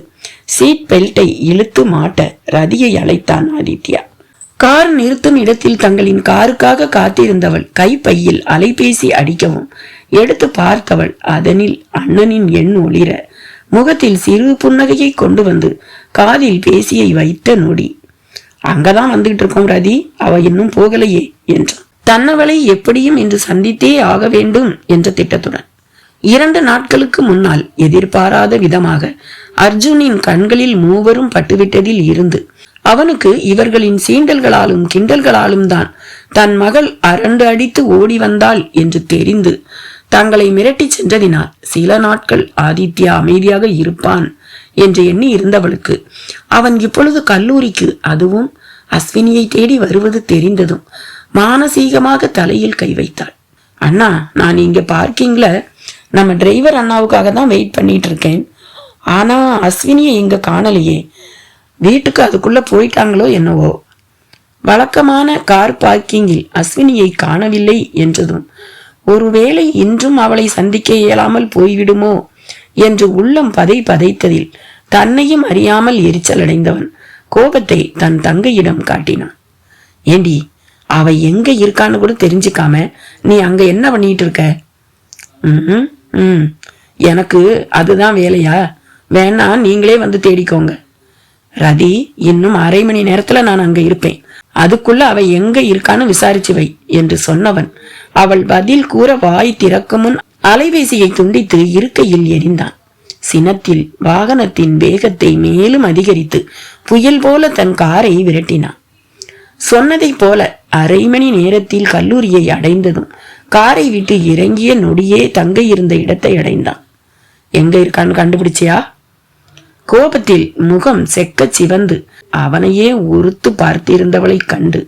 சீட் பெல்ட்டை இழுத்து மாட்ட ரதியை அழைத்தான் ஆதித்யா. கார் நிறுத்தும் இடத்தில் தங்களின் காருக்காக காத்திருந்தவள் கைப்பையில் அலைபேசி அடிக்கவும் எடுத்து பார்த்தவள் அதனில் அண்ணனின் எண் ஒளிர முகத்தில் சிறு புன்னகையை கொண்டு வந்து காதில் பேசியை வைத்த நொடி, அங்கதான் வந்துகிட்டு இருக்கோம் ரதி, அவ இன்னும் போகலையே என்றான். தன்னவளை எப்படியும் இன்று சந்தித்தே ஆக வேண்டும் என்ற திட்டத்துடன் 2 நாட்களுக்கு முன்னால் எதிர்பாராத விதமாக அர்ஜுனின் கண்களில் மூவரும் பட்டுவிட்டதில் இருந்து அவனுக்கு இவர்களின் சீண்டல்களாலும் கிண்டல்களாலும் தான் தன் மகள் அரண்டு அடித்து ஓடி வந்தாள் என்று தெரிந்து தங்களை மிரட்டி சென்றதினால் சில நாட்கள் ஆதித்யா அமைதியாக இருப்பான் என்று எண்ணி இருந்தவளுக்கு அவன் இப்பொழுது கல்லூரிக்கு, அதுவும் அஸ்வினியை தேடி வருவது தெரிந்ததும் மானசீகமாக தலையில் கை வைத்தாள். அண்ணா, நான் இங்க பார்க்கிங்ல நம்ம டிரைவர் அண்ணாவுக்காக தான் வெயிட் பண்ணிட்டு இருக்கேன். ஆனா அஸ்வினியை இங்க காணலையே, வீட்டுக்கு அதுக்குள்ள போயிட்டாங்களோ என்னவோ. வழக்கமான கார் பார்க்கிங்கில் அஸ்வினியை காணவில்லை என்றதும் ஒருவேளை இன்றும் அவளை சந்திக்க இயலாமல் போய்விடுமோ என்று உள்ளம் பதைத்ததில் தன்னையும் அறியாமல் எரிச்சல் அடைந்தவன் கோபத்தை தன் தங்கையிடம் காட்டினான். ஏண்டி, அவ எங்க இருக்கான்னு கூட தெரிஞ்சுக்காம நீ அங்க என்ன பண்ணிட்டு இருக்க? எனக்கு அதுதான் வேலையா? வேணா நீங்களே வந்து தேடிக்கோங்க. ரதி, இன்னும் 1/2 மணி நேரத்துல நான் அங்க இருப்பேன். அதுக்குள்ள அவ எங்க இருக்கான்னு விசாரிச்சு வை என்று சொன்னவன் அவள் பதில் கூற வாய் திறக்கும் முன் அலைபேசியை துண்டித்து இருக்கையில் எரிந்தான். சினத்தில் வாகனத்தின் வேகத்தை மேலும் அதிகரித்து புயல் போல தன் காரை விரட்டினான். சொன்னதை போல அரை மணி நேரத்தில் கல்லூரியை அடைந்ததும் காரை விட்டு இறங்கிய நொடியே தங்க இருந்த இடத்தை அடைந்தான். எங்க இருக்கான்னு கண்டுபிடிச்சியா? கோபத்தில் முகம் செக்க சிவந்து அவனையே உறுத்து பார்த்திருந்தவளை கண்டு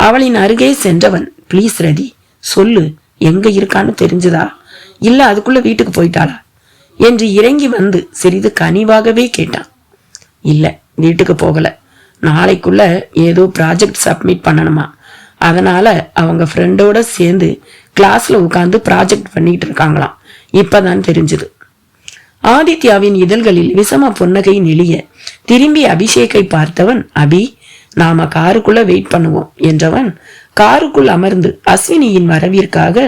அவளின் அருகே சென்றவன், பிளீஸ் ரதி சொல்லு, எங்க இருக்கான்னு தெரிஞ்சதா, இல்ல அதுக்குள்ள வீட்டுக்கு போயிட்டாளா என்று இறங்கி வந்து சிறிது கனிவாகவே கேட்டான். இல்ல, வீட்டுக்கு போகல, நாளைக்குள்ள ஏதோ ப்ராஜெக்ட் சப்மிட் பண்ணணுமா, அதனால அவங்க ஃப்ரெண்டோட சேர்ந்து கிளாஸ்ல உட்கார்ந்து ப்ராஜெக்ட் பண்ணிட்டு இருக்காங்களாம், இப்பதான் தெரிஞ்சது. ஆதித்யாவின் இதழ்களில் விஷம புன்னகை நெளிய திரும்பி அபிஷேக்கை பார்த்தவன், அபி நாம காருக்குள்ள வெயிட் பண்ணுவோம் என்றவன் காருக்குள் அமர்ந்து அஸ்வினியின் வரவிற்காக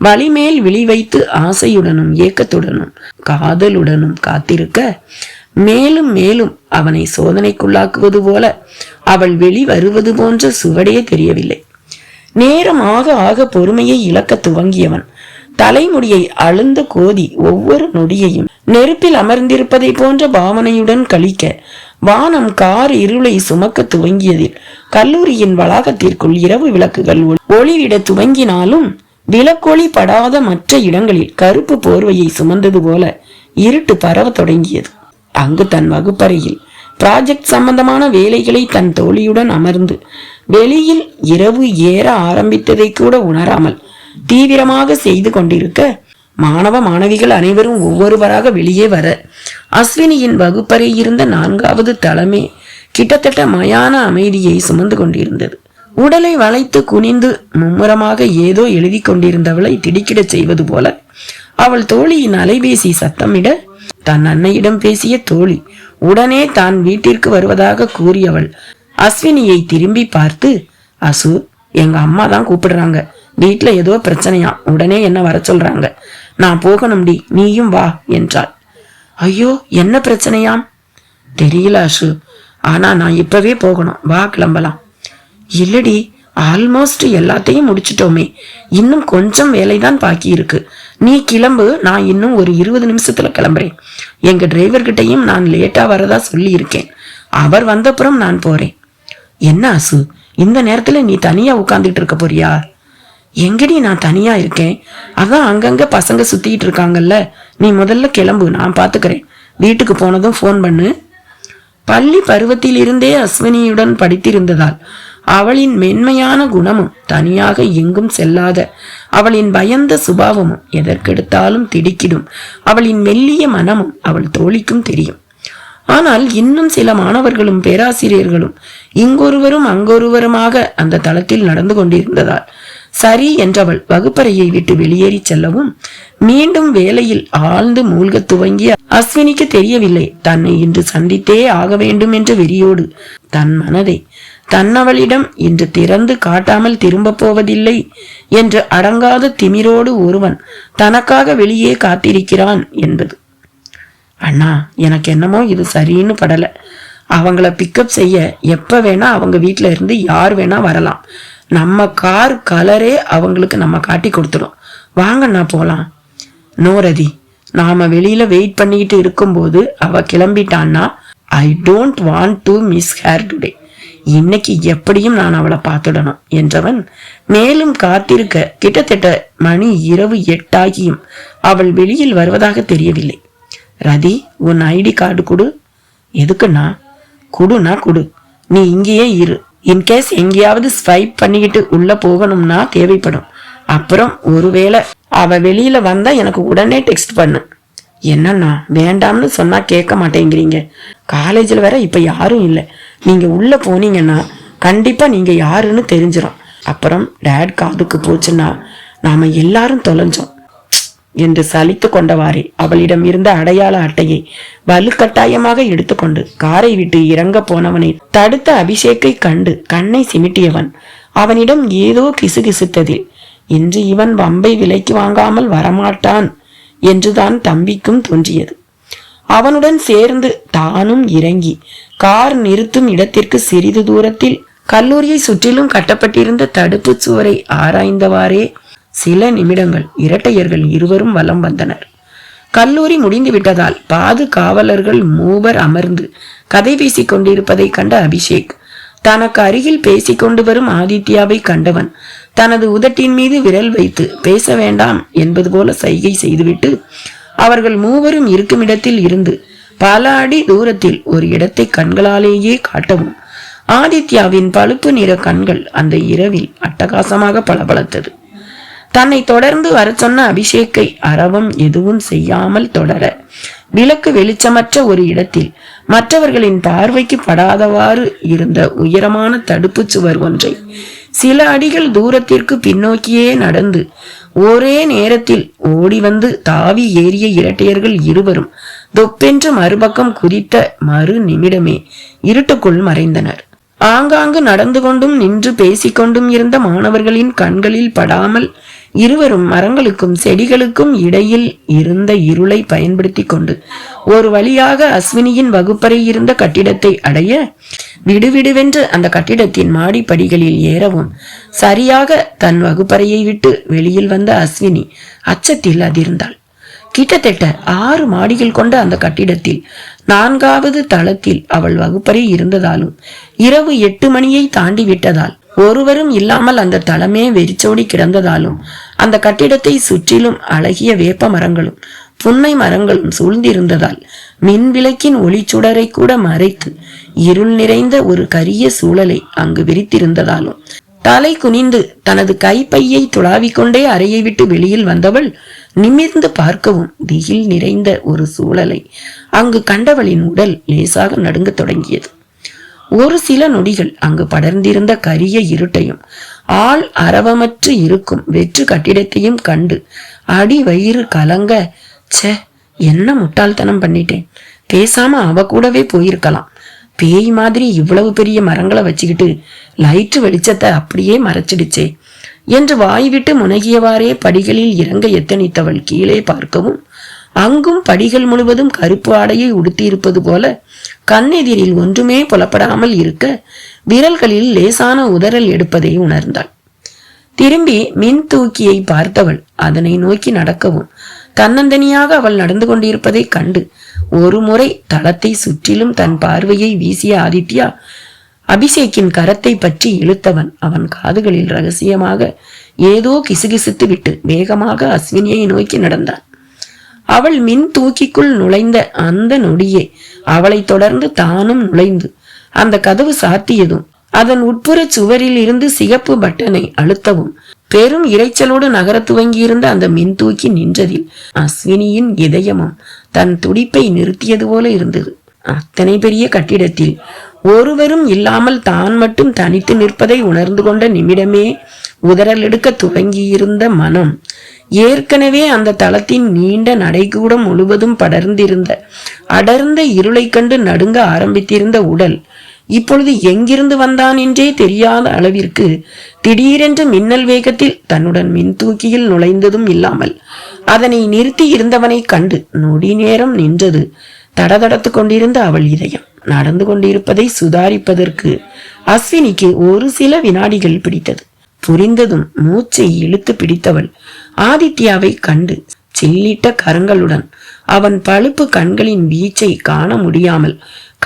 வலிமேல் விழி வைத்து ஆசையுடனும் ஏக்கத்துடனும் காதலுடனும் காத்திருக்க, மேலும் மேலும் அவனை சோதனைக்குள்ளாக்குவது போல அவள் வெளி வருவது போன்ற சுவடே தெரியவில்லை. நேரம் ஆக ஆக பொறுமையை இழக்க துவங்கியவன் தலைமுடியை அழுந்த கோதி ஒவ்வொரு நொடியையும் நெருப்பில் அமர்ந்திருப்பதை போன்ற பாவனையுடன் கழிக்க, வானம் கார் இருளை சுமக்க துவங்கியதில் கல்லூரியின் வளாகத்திற்குள் இரவு விளக்குகள் ஒளிவிட துவங்கினாலும் விளக்கொளி படாத மற்ற இடங்களில் கருப்பு போர்வையை சுமந்தது போல இருட்டு பரவ தொடங்கியது. அங்கு தன் வகுப்பறையில் ப்ராஜெக்ட் சம்பந்தமான வேலைகளை தன் தோழியுடன் அமர்ந்து வெளியில் இரவு ஏற ஆரம்பித்ததை கூட உணராமல் தீவிரமாக செய்து கொண்டிருக்க, மாணவ மாணவிகள் அனைவரும் ஒவ்வொருவராக வெளியே வர அஸ்வினியின் வகுப்பறை இருந்த 4வது தளமே கிட்டத்தட்ட மயான அமைதியை சுமந்து கொண்டிருந்தது. உடலை வளைத்து குனிந்து மும்முரமாக ஏதோ எழுதி கொண்டிருந்தவளை திடுக்கிட செய்வது போல அவள் தோழியின் அலைபேசி சத்தமிட, தன் அன்னையிடம் பேசிய தோழி உடனே தான் வீட்டிற்கு வருவதாக கூறியவள் அஸ்வினியை திரும்பி பார்த்து, அசு, எங்க அம்மா தான் கூப்பிடுறாங்க, வீட்டுல ஏதோ பிரச்சனையா, உடனே என்ன வர சொல்றாங்க, நான் போகணும்டி, நீயும் வா என்றாள். ஐயோ, என்ன பிரச்சனையாம்? தெரியல அசு, ஆனா நான் இப்பவே போகணும், வா கிளம்பலாம். இல்லடி, ஆல்மோஸ்ட் எல்லாத்தையும் முடிச்சிட்டோமே, இன்னும் கொஞ்சம் வேலைதான் பாக்கி இருக்கு, நீ கிளம்பு, நான் இன்னும் ஒரு 20 நிமிஷத்துல கிளம்புறேன். எங்க டிரைவர்கிட்டையும் நான் லேட்டா வரதா சொல்லி இருக்கேன், அவர் வந்தப்புறம் நான் போறேன். என்ன அசு, இந்த நேரத்துல நீ தனியா உட்கார்ந்துட்டு இருக்க போறியா? எங்கடி நான் தனியா இருக்கேன், அதான் அங்கங்க பசங்க சுத்திட்டு இருக்காங்கல்ல, நீ முதல்ல கிளம்பு, நான் பாத்துக்கிறேன், வீட்டுக்கு போனதும் போன் பண்ணு. பள்ளி பருவத்தில் இருந்தே அஸ்வினியுடன் படித்திருந்ததால் அவளின் மென்மையான குணமும் தனியாக எங்கும் செல்லாத அவளின் பயந்த சுபாவமும் எதற்கெடுத்தாலும் திடுக்கிடும் அவளின் மெல்லிய மனமும் அவள் தோழிக்கும் தெரியும். ஆனால் இன்னும் சில மாணவர்களும் பேராசிரியர்களும் இங்கொருவரும் அங்கொருவருமாக அந்த தளத்தில் நடந்து கொண்டிருந்ததால் சரி என்றவள் வகுப்பறையை விட்டு வெளியேறி செல்லவும், மீண்டும் வேலையில் ஆழ்ந்து மூழ்க துவங்கிய அஸ்வினிக்கு தெரியவில்லை தன்னை இன்று சந்தித்தே ஆக வேண்டும் என்ற வெறியோடு தன் மனதை தன்னவளிடம் இன்று திறந்து காட்டாமல் திரும்ப போவதில்லை என்று அடங்காத திமிரோடு ஒருவன் தனக்காக வெளியே காத்திருக்கிறான் என்பது. அண்ணா, எனக்கு என்னமோ இது சரின்னு படல. அவங்கள பிக்கப் செய்ய எப்ப வேணா அவங்க வீட்டுல இருந்து யார் வேணா வரலாம். நம்ம கார் கலரே அவங்களுக்கு நம்ம காட்டி கொடுத்துடும். வாங்கண்ணா போலாம். நோ ரதி, நாம வெளியில வெயிட் பண்ணிட்டு இருக்கும்போது அவ கிளம்பிட்டான்னா I don't want to miss her today. இன்னைக்கு எப்படியும் நான் அவளை பார்த்துடணும் என்றவன் மேலும் காத்திருக்க கிட்டத்தட்ட மணி இரவு 8 ஆகியும் அவள் வெளியில் வருவதாக தெரியவில்லை. ரதி, உன் ஐடி கார்டு கொடு. எதுக்குண்ணா? குடுனா குடு, நீ இங்கேயே இரு. இன்கேஸ் எங்கேயாவது ஸ்வைப் பண்ணிக்கிட்டு உள்ள போகணும்னா தேவைப்படும். அப்புறம் ஒருவேளை அவ வெளியில வந்தா எனக்கு உடனே டெக்ஸ்ட் பண்ணு. என்னன்னா, வேண்டாம்னு சொன்னா கேட்க மாட்டேங்கிறீங்க. காலேஜில் வேற இப்ப யாரும் இல்லை. நீங்க உள்ள போனீங்கன்னா கண்டிப்பா நீங்க யாருன்னு தெரிஞ்சிடும். அப்புறம் டேட் காதுக்கு போச்சுன்னா நாம எல்லாரும் தொலைஞ்சோம் என்று சலித்து கொண்டவாறே அவளிடம் இருந்த அடையாள அட்டையை வலுக்கட்டாயமாக எடுத்துக்கொண்டு காரை விட்டு இறங்க போனவனை தடுத்த அபிஷேக்கை கண்டு கண்ணை சிமிட்டியவன் அவனிடம் ஏதோ கிசுகிசுத்ததில் இன்று இவன் வம்பை விலைக்கு வாங்காமல் வரமாட்டான் என்றுதான் தம்பிக்கும் தோன்றியது. அவனுடன் சேர்ந்து தானும் இறங்கி கார் நிறுத்தும் இடத்திற்கு சிறிது தூரத்தில் கல்லூரியை சுற்றிலும் கட்டப்பட்டிருந்த தடுப்பு சுவரை ஆராய்ந்தவாறே சில நிமிடங்கள் இரட்டையர்கள் இருவரும் வலம் வந்தனர். கல்லூரி முடிந்து விட்டதால் பாதுகாவலர்கள் மூவர் அமர்ந்து கதை பேசிக் கொண்டிருப்பதை கண்ட அபிஷேக் தனக்கு அருகில் பேசிக் கொண்டு வரும் ஆதித்யாவை கண்டவன் தனது உதட்டின் மீது விரல் வைத்து பேச வேண்டாம் என்பது போல சைகை செய்துவிட்டு அவர்கள் மூவரும் இருக்கும் இடத்தில் இருந்து பல அடி தூரத்தில் ஒரு இடத்தை கண்களாலேயே காட்டவும் ஆதித்யாவின் பழுப்பு நிற கண்கள் அந்த இரவில் அட்டகாசமாக பளபளத்தது. தன்னை தொடர்ந்து வர சொன்ன அபிஷேக்கை அரவம் எதுவும் செய்யாமல் தொடர விளக்கு வெளிச்சமற்ற ஒரு இடத்தில் மற்றவர்களின் பார்வைக்கு படாதவாறு இருந்த உயரமான தடுப்பு சுவர் ஒன்றை சில அடிகள் தூரத்திற்கு பின்னோக்கியே நடந்து ஒரே நேரத்தில் ஓடி வந்து தாவி ஏறிய இரட்டையர்கள் இருவரும் தொப்பென்று மறுபக்கம் குதித்த மறு நிமிடமே இருட்டுக்குள் மறைந்தனர். ஆங்காங்கு நடந்து கொண்டும் நின்று பேசிக்கொண்டும் இருந்த மாணவர்களின் கண்களில் படாமல் இருவரும் மரங்களுக்கும் செடிகளுக்கும் இடையில் இருந்த இருளை பயன்படுத்தி கொண்டு ஒரு வழியாக அஸ்வினியின் வகுப்பறை இருந்த கட்டிடத்தை அடைய விடுவிடுவென்று அந்த கட்டிடத்தின் மாடிப்படிகளில் ஏறவும் சரியாக தன் வகுப்பறையை விட்டு வெளியில் வந்த அஸ்வினி அச்சத்தில் அதிர்ந்தாள். கிட்டத்தட்ட 6 மாடிகள் கொண்ட அந்த கட்டிடத்தில் 4வது தளத்தில் அவள் வகுப்பறை இருந்ததாலும் இரவு 8 மணியை தாண்டி விட்டதால் ஒருவரும் இல்லாமல் அந்த தளமே வெறிச்சோடி கிடந்ததாலும் அந்த கட்டிடத்தை சுற்றிலும் அழகிய வேப்ப மரங்களும் புன்னை மரங்களும் சூழ்ந்திருந்ததால் மின் விளக்கின் ஒளிச்சுடரை கூட மறைத்து இருள் நிறைந்த ஒரு கரிய சூழலை அங்கு விரித்திருந்ததாலும் தலை குனிந்து தனது கைப்பையை துளாவிக்கொண்டே அறையை விட்டு வெளியில் வந்தவள் நிமிர்ந்து பார்க்கவும் திகில் நிறைந்த ஒரு சூழலை அங்கு கண்டவளின் உடல் லேசாக நடுங்க தொடங்கியது. ஒரு சில நொடிகள் அங்கு படர்ந்திருந்த கரிய இருட்டையும் ஆள் அரவமற்று இருக்கும் வெற்று கட்டிடத்தையும் கண்டு அடி வயிறு கலங்க, ச்சே, என்ன முட்டாள்தனம் பண்ணிட்டேன், பேசாம அவ கூடவே போயிருக்கலாம், பேய் மாதிரி இவ்வளவு பெரிய மரங்களை வச்சுக்கிட்டு லைட்டு வெளிச்சத்தை அப்படியே மறைச்சிடுச்சே என்று வாய்விட்டு முனகியவாறே படிகளில் இறங்க எத்தனித்தவள் கீழே பார்க்கவும் அங்கும் படிகள் முழுவதும் கருப்பு ஆடையை உடுத்தியிருப்பது போல கண்ணெதிரில் ஒன்றுமே புலப்படாமல் இருக்க விரல்களில் லேசான உதறல் எடுப்பதை உணர்ந்தாள். திரும்பி மின் தூக்கியை பார்த்தவள் அதனை நோக்கி நடக்கவும் தன்னந்தனியாக அவள் நடந்து கொண்டிருப்பதை கண்டு ஒரு முறை தளத்தை சுற்றிலும் தன் பார்வையை வீசிய ஆதித்யா அபிஷேக்கின் கரத்தை பற்றி இழுத்தவன் அவன் காதுகளில் ரகசியமாக ஏதோ கிசுகிசுத்து விட்டு வேகமாக அஸ்வினியை நோக்கி நடந்தான். அவள் மின் தூக்கிக்குள் நுழைந்த அந்த நொடியே அவளை தொடர்ந்து தானும் நுழைந்து அந்த கதவு சாத்தியதும் அதன் உட்புற சுவரில் இருந்து சிகப்பு பட்டனை அழுத்தவும் பெரும் இறைச்சலோடு நகர துவங்கியிருந்த அந்த மின் தூக்கி நின்றதில் அஸ்வினியின் இதயமும் தன் துடிப்பை நிறுத்தியது போல இருந்தது. அத்தனை பெரிய கட்டிடத்தில் ஒருவரும் இல்லாமல் தான் மட்டும் தனித்து நிற்பதை உணர்ந்து கொண்ட நிமிடமே உதறல் எடுக்க துவங்கியிருந்த மனம் ஏற்கனவே அந்த தளத்தின் நீண்ட நடைகூடம் முழுவதும் படர்ந்திருந்த அடர்ந்த இருளை கண்டு நடுங்க ஆரம்பித்திருந்த உடல் இப்பொழுது எங்கிருந்து வந்தான் என்றே தெரியாத அளவிற்கு திடீரென்று மின்னல் வேகத்தில் தன்னுடன் மின் தூக்கியில் நுழைந்ததும் இல்லாமல் அதனை நிறுத்தி இருந்தவனை கண்டு நொடி நேரம் நின்றது தடதடத்து கொண்டிருந்த அவள் இதயம். நடந்து கொண்டிருப்பதை சுதாரிப்பதற்கு அஸ்வினிக்கு ஒரு சில வினாடிகள் பிடித்தது. புரிந்ததும் மூச்சை இழுத்து பிடித்தவள் ஆதித்யாவை கண்டு சில்லிட்ட கரங்களுடன் அவன் பழுப்பு கண்களின் வீச்சை காண முடியாமல்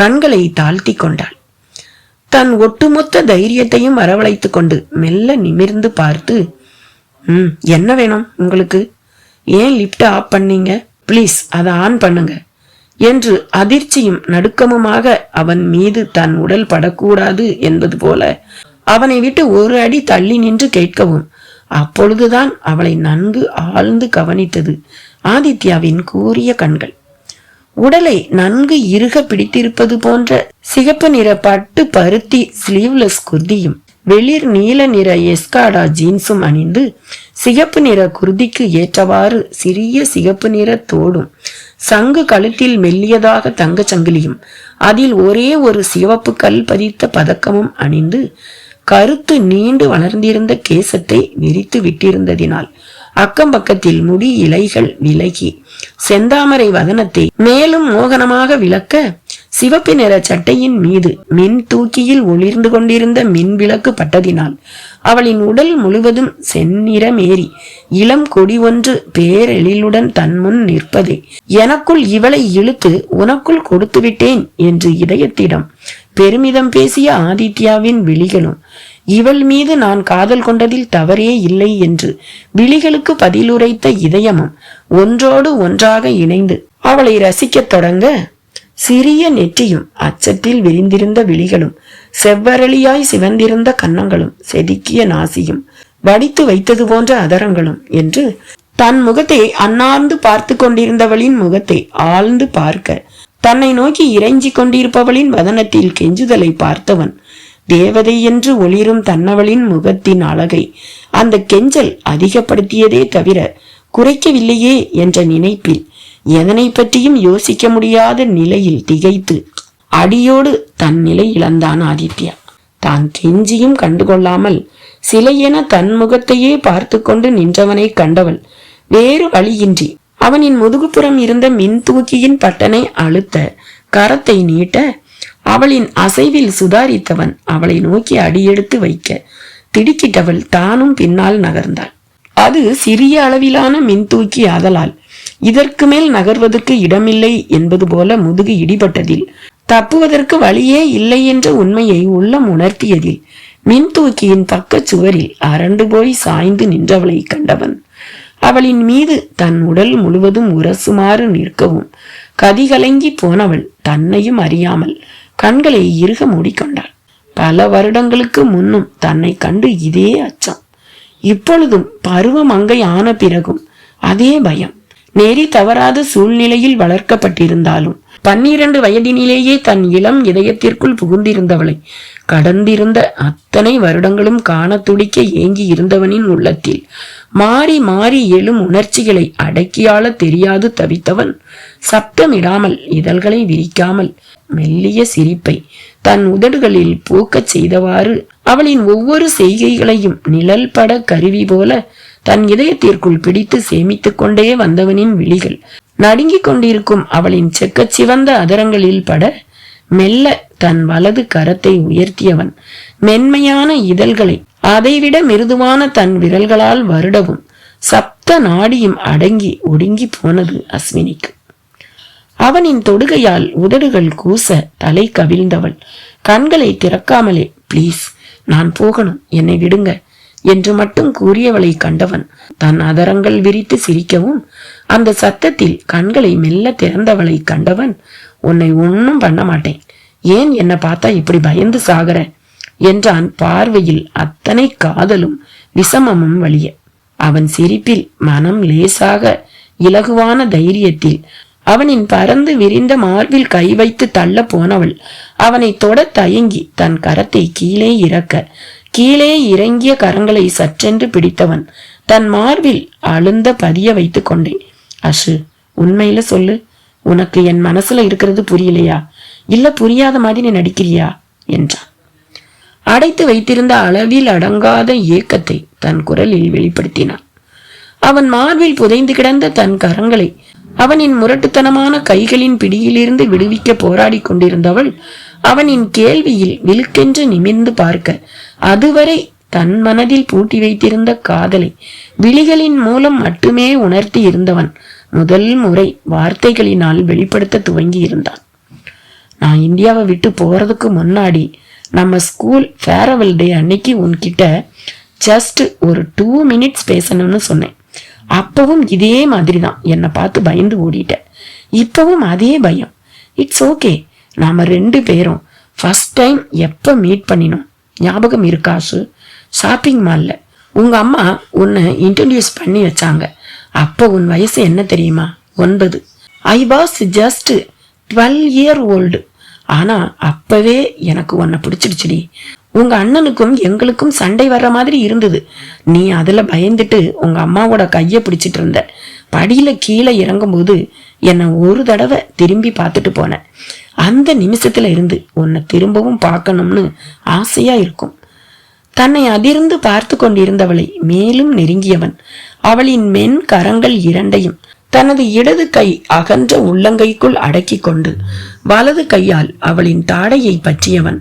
கண்களை தாழ்த்தி கொண்டாள். தன் ஒட்டுமொத்த தைரியத்தையும் வரவழைத்துக் கொண்டு மெல்ல நிமிர்ந்து பார்த்து, என்ன வேணும் உங்களுக்கு? ஏன் லிப்ட் ஆஃப் பண்ணீங்க? பிளீஸ் அதை ஆன் பண்ணுங்க என்று அதிர்ச்சியும் நடுக்கமுமாக அவன் மீது தன் உடல் படக்கூடாது என்பது போல அவனை விட்டு ஒரு அடி தள்ளி நின்று கேட்கவும் அப்பொழுதுதான் அவளை நன்கு ஆழ்ந்து கவனித்தது ஆதித்யாவின் கூரிய கண்கள். உடலை நன்கு இறுக பிடித்திருப்பது போன்ற சிகப்பு நிற பட்டு பருத்தி ஸ்லீவ்லெஸ் குர்தியும் வெளிர் நீல நிற எஸ்காடா ஜீன்ஸும் அணிந்து சிகப்பு நிற குர்திக்கு ஏற்றவாறு சிறிய சிகப்பு நிற தோடும் சங்கு கழுத்தில் மெல்லியதாக தங்க சங்கிலியும் அதில் ஒரே ஒரு சிவப்பு கல் பதித்த பதக்கமும் அணிந்து கருத்து நீண்டு வளர்ந்திருந்த கேசத்தை விரித்து விட்டிருந்ததினால் அக்கம் பக்கத்தில் முடி இலைகள் விலகி செந்தாமரை வதனத்தை மேலும் மோகனமாக விளக்க, சிவப்பு நிற சட்டையின் மீது மின் தூக்கியில் ஒளிர்ந்து கொண்டிருந்த மின் விளக்கு பட்டதினால் அவளின் உடல் முழுவதும் செந்நிறமேறி இளம் கொடி ஒன்று பேரெழிலுடன் தன் முன் நிற்பதே எனக்குள் இவளை இழுத்து உனக்குள் கொடுத்து விட்டேன் என்று இதயத்திடம் பெருமிதம் பேசிய ஆதித்யாவின் விழிகளும், இவள் மீது நான் காதல் கொண்டதில் தவறே இல்லை என்று விழிகளுக்கு பதிலுரைத்த இதயமும் ஒன்றோடு ஒன்றாக இணைந்து அவளை ரசிக்கத் தொடங்க, சிறிய நெற்றியும் அச்சத்தில் விரிந்திருந்த விழிகளும் செவ்வரளியாய் சிவந்திருந்த கன்னங்களும் செதுக்கிய நாசியும் வடித்து வைத்தது போன்ற அதரங்களும் என்று தன் முகத்தை அன்னார்ந்து பார்த்து கொண்டிருந்தவளின் முகத்தை ஆழ்ந்து பார்க்க, தன்னை நோக்கி இறைஞ்சி கொண்டிருப்பவளின் வதனத்தில் கெஞ்சுதலை பார்த்தவன் தேவதை என்று ஒளிரும் தன்னவளின் முகத்தின் அழகை அந்த கெஞ்சல் அதிகப்படுத்தியதே தவிர குறைக்கவில்லையே என்ற நினைப்பில் எதனை பற்றியும் யோசிக்க முடியாத நிலையில் திகைத்து அடியோடு தன் நிலை இழந்தான் ஆதித்யா. தான் கெஞ்சியும் கண்டுகொள்ளாமல் சிலையென தன் முகத்தையே பார்த்து கொண்டு நின்றவனை கண்டவள் வேறு வழியின்றி அவனின் முதுகுப்புறம் இருந்த மின் தூக்கியின் பட்டனை அழுத்த கரத்தை நீட்ட, அவளின் அசைவில் சுதாரித்தவன் அவளை நோக்கி அடியெடுத்து வைக்க திடுக்கிட்டவள் தானும் பின்னால் நகர்ந்தாள். அது சிறிய அளவிலான மின் தூக்கி ஆதலால் இதற்கு மேல் நகர்வதற்கு இடமில்லை என்பது போல முதுகு இடிபட்டதில் தப்புவதற்கு வழியே இல்லை என்ற உண்மையை உள்ளம் உணர்த்தியதில் மின் தூக்கியின் பக்க சுவரில் அரண்டு போய் சாய்ந்து நின்றவளை கண்டவன் அவளின் மீது தன் உடல் முழுவதும் உரசுமாறு நிற்கவும் கதிகலங்கி போனவள் தன்னையும் அறியாமல் கண்களை இறுக மூடிக்கொண்டாள். பல வருடங்களுக்கு முன்னும் தன்னை கண்டு இதே அச்சம், இப்பொழுதும் பருவமங்கை ஆன பிறகும் அதே பயம். நெறி தவறாத சூழ்நிலையில் வளர்க்கப்பட்டிருந்தாலும் 12 வயதினிலேயே தன் இளம் இதயத்திற்குள் புகுந்திருந்தவளை கடந்திருந்த அத்தனை வருடங்களும் காண துடிக்க ஏங்கி இருந்தவனின் உள்ளத்தில் மாறி மாறி எழும் உணர்ச்சிகளை அடக்கியாள தெரியாது தவித்தவன் சப்தமிடாமல் இதழ்களை விரிக்காமல் மெல்லிய சிரிப்பை தன் உதடுகளில் பூக்கச் செய்தவாறு அவளின் ஒவ்வொரு செய்கைகளையும் நிழல் பட கருவி போல தன் இதயத்திற்குள் பிடித்து சேமித்துக் கொண்டே வந்தவனின் விழிகள் நடுங்கிக் கொண்டிருக்கும் அவளின் செக்கச் சிவந்த அதரங்களில் பட மெல்ல தன் வலது கரத்தை உயர்த்தியவன் மென்மையான இதழ்களை அதைவிட மிருதுவான தன் விரல்களால் வருடவும் சப்த நாடியும் அடங்கி ஒடுங்கி போனது அஸ்வினிக்கு. அவனின் தொடுகையால் உதடுகள் கூச தலை கவிழ்ந்தவள் கண்களை திறக்காமலே, பிளீஸ் நான் போகணும், என்னை விடுங்க என்று மட்டும் கூறியவளை கண்டவன் தன் அதரங்கள் விரித்து சிரிக்கவும் அந்த சத்தத்தில் கண்களை மெல்ல திறந்தவளை கண்டவன், உன்னை ஒன்னும் பண்ண மாட்டேன், ஏன் என்ன பார்த்தா இப்படி பயந்து சாகற என்றான் பார்வையில் அத்தனை காதலும் விஷமமும் வழிய. அவன் சிரிப்பில் மனம் லேசாக இலகுவான தைரியத்தில் அவனின் பறந்து விரிந்த மார்பில் கை வைத்து தள்ள போனவள் அவனை தொட தயங்கி தன் கரத்தை கீழே இறக்க, கீழே இறங்கிய கரங்களை சற்றென்று பிடித்தவன் தன் மார்பில் அழுந்த பதிய வைத்து கொண்டேன். அஷு, உண்மையில சொல்லு, உனக்கு என் மனசுல இருக்கிறது புரியலையா, இல்ல புரியாத மாதிரி நடிக்கிறியா என்றான். அடைத்து வைத்திருந்த அளவில் அடங்காத ஏக்கத்தை தன் குரலில் வெளிப்படுத்தினான். அவன் மார்பில் புதைந்து கிடந்த தன் கரங்களை அவனின் முரட்டுத்தனமான கைகளின் பிடியிலிருந்து விடுவிக்க போராடி கொண்டிருந்தவள் அவனின் கேள்வியில் விழுக்கென்று நிமிர்ந்து பார்க்க, அதுவரை தன் மனதில் பூட்டி வைத்திருந்த காதலை விழிகளின் மூலம் மட்டுமே உணர்த்தி இருந்தவன் முதல் முறை வார்த்தைகளினால் வெளிப்படுத்த துவங்கி இருந்தான். நான் இந்தியாவை விட்டு போறதுக்கு முன்னாடி நம்ம ஸ்கூல் ஃபேர்வெல் டே அன்னைக்கு உன்கிட்ட ஜஸ்ட் ஒரு 2 minutes பேசணும்னு சொன்னேன். அப்பவும் இதே மாதிரி தான் என்னை பார்த்து பயந்து ஓடிட்ட. இப்பவும் அதே பயம். இட்ஸ் ஓகே, நாம 2 பேரும் ஃபர்ஸ்ட் டைம் எப்ப மீட் பண்ணினோம் ஞாபகம் இருக்காசு? ஷாப்பிங் மால்ல உங்க அம்மா உன்னை இன்ட்ரடியூஸ் பண்ணி வச்சாங்க. அப்ப உன் வயசு என்ன தெரியுமா? 9. I was just 12 years old. ஆனா அப்பவே எனக்கு உன்னை பிடிச்சிடுச்சுடி. உங்க அண்ணனுக்கும் எங்களுக்கும் சண்டை வர்ற மாதிரி இருந்தது. நீ அதுல பயந்துட்டு உங்க அம்மாவோட கைய பிடிச்சிட்டு இருந்த. படியில கீழே இறங்கும் போது என்னை ஒரு தடவை திரும்பி பார்த்துட்டு போன. அந்த நிமிஷத்துல இருந்து உன்னை திரும்பவும் பார்க்கணும்னு ஆசையா இருக்கும். தன்னை அதிர்ந்து பார்த்து கொண்டிருந்தவளை மேலும் நெருங்கியவன் அவளின் மென் கரங்கள் இரண்டையும் தனது இடது கை அகன்ற உள்ளங்கைக்குள் அடக்கி கொண்டு வலது கையால் அவளின் தாடையை பற்றியவன்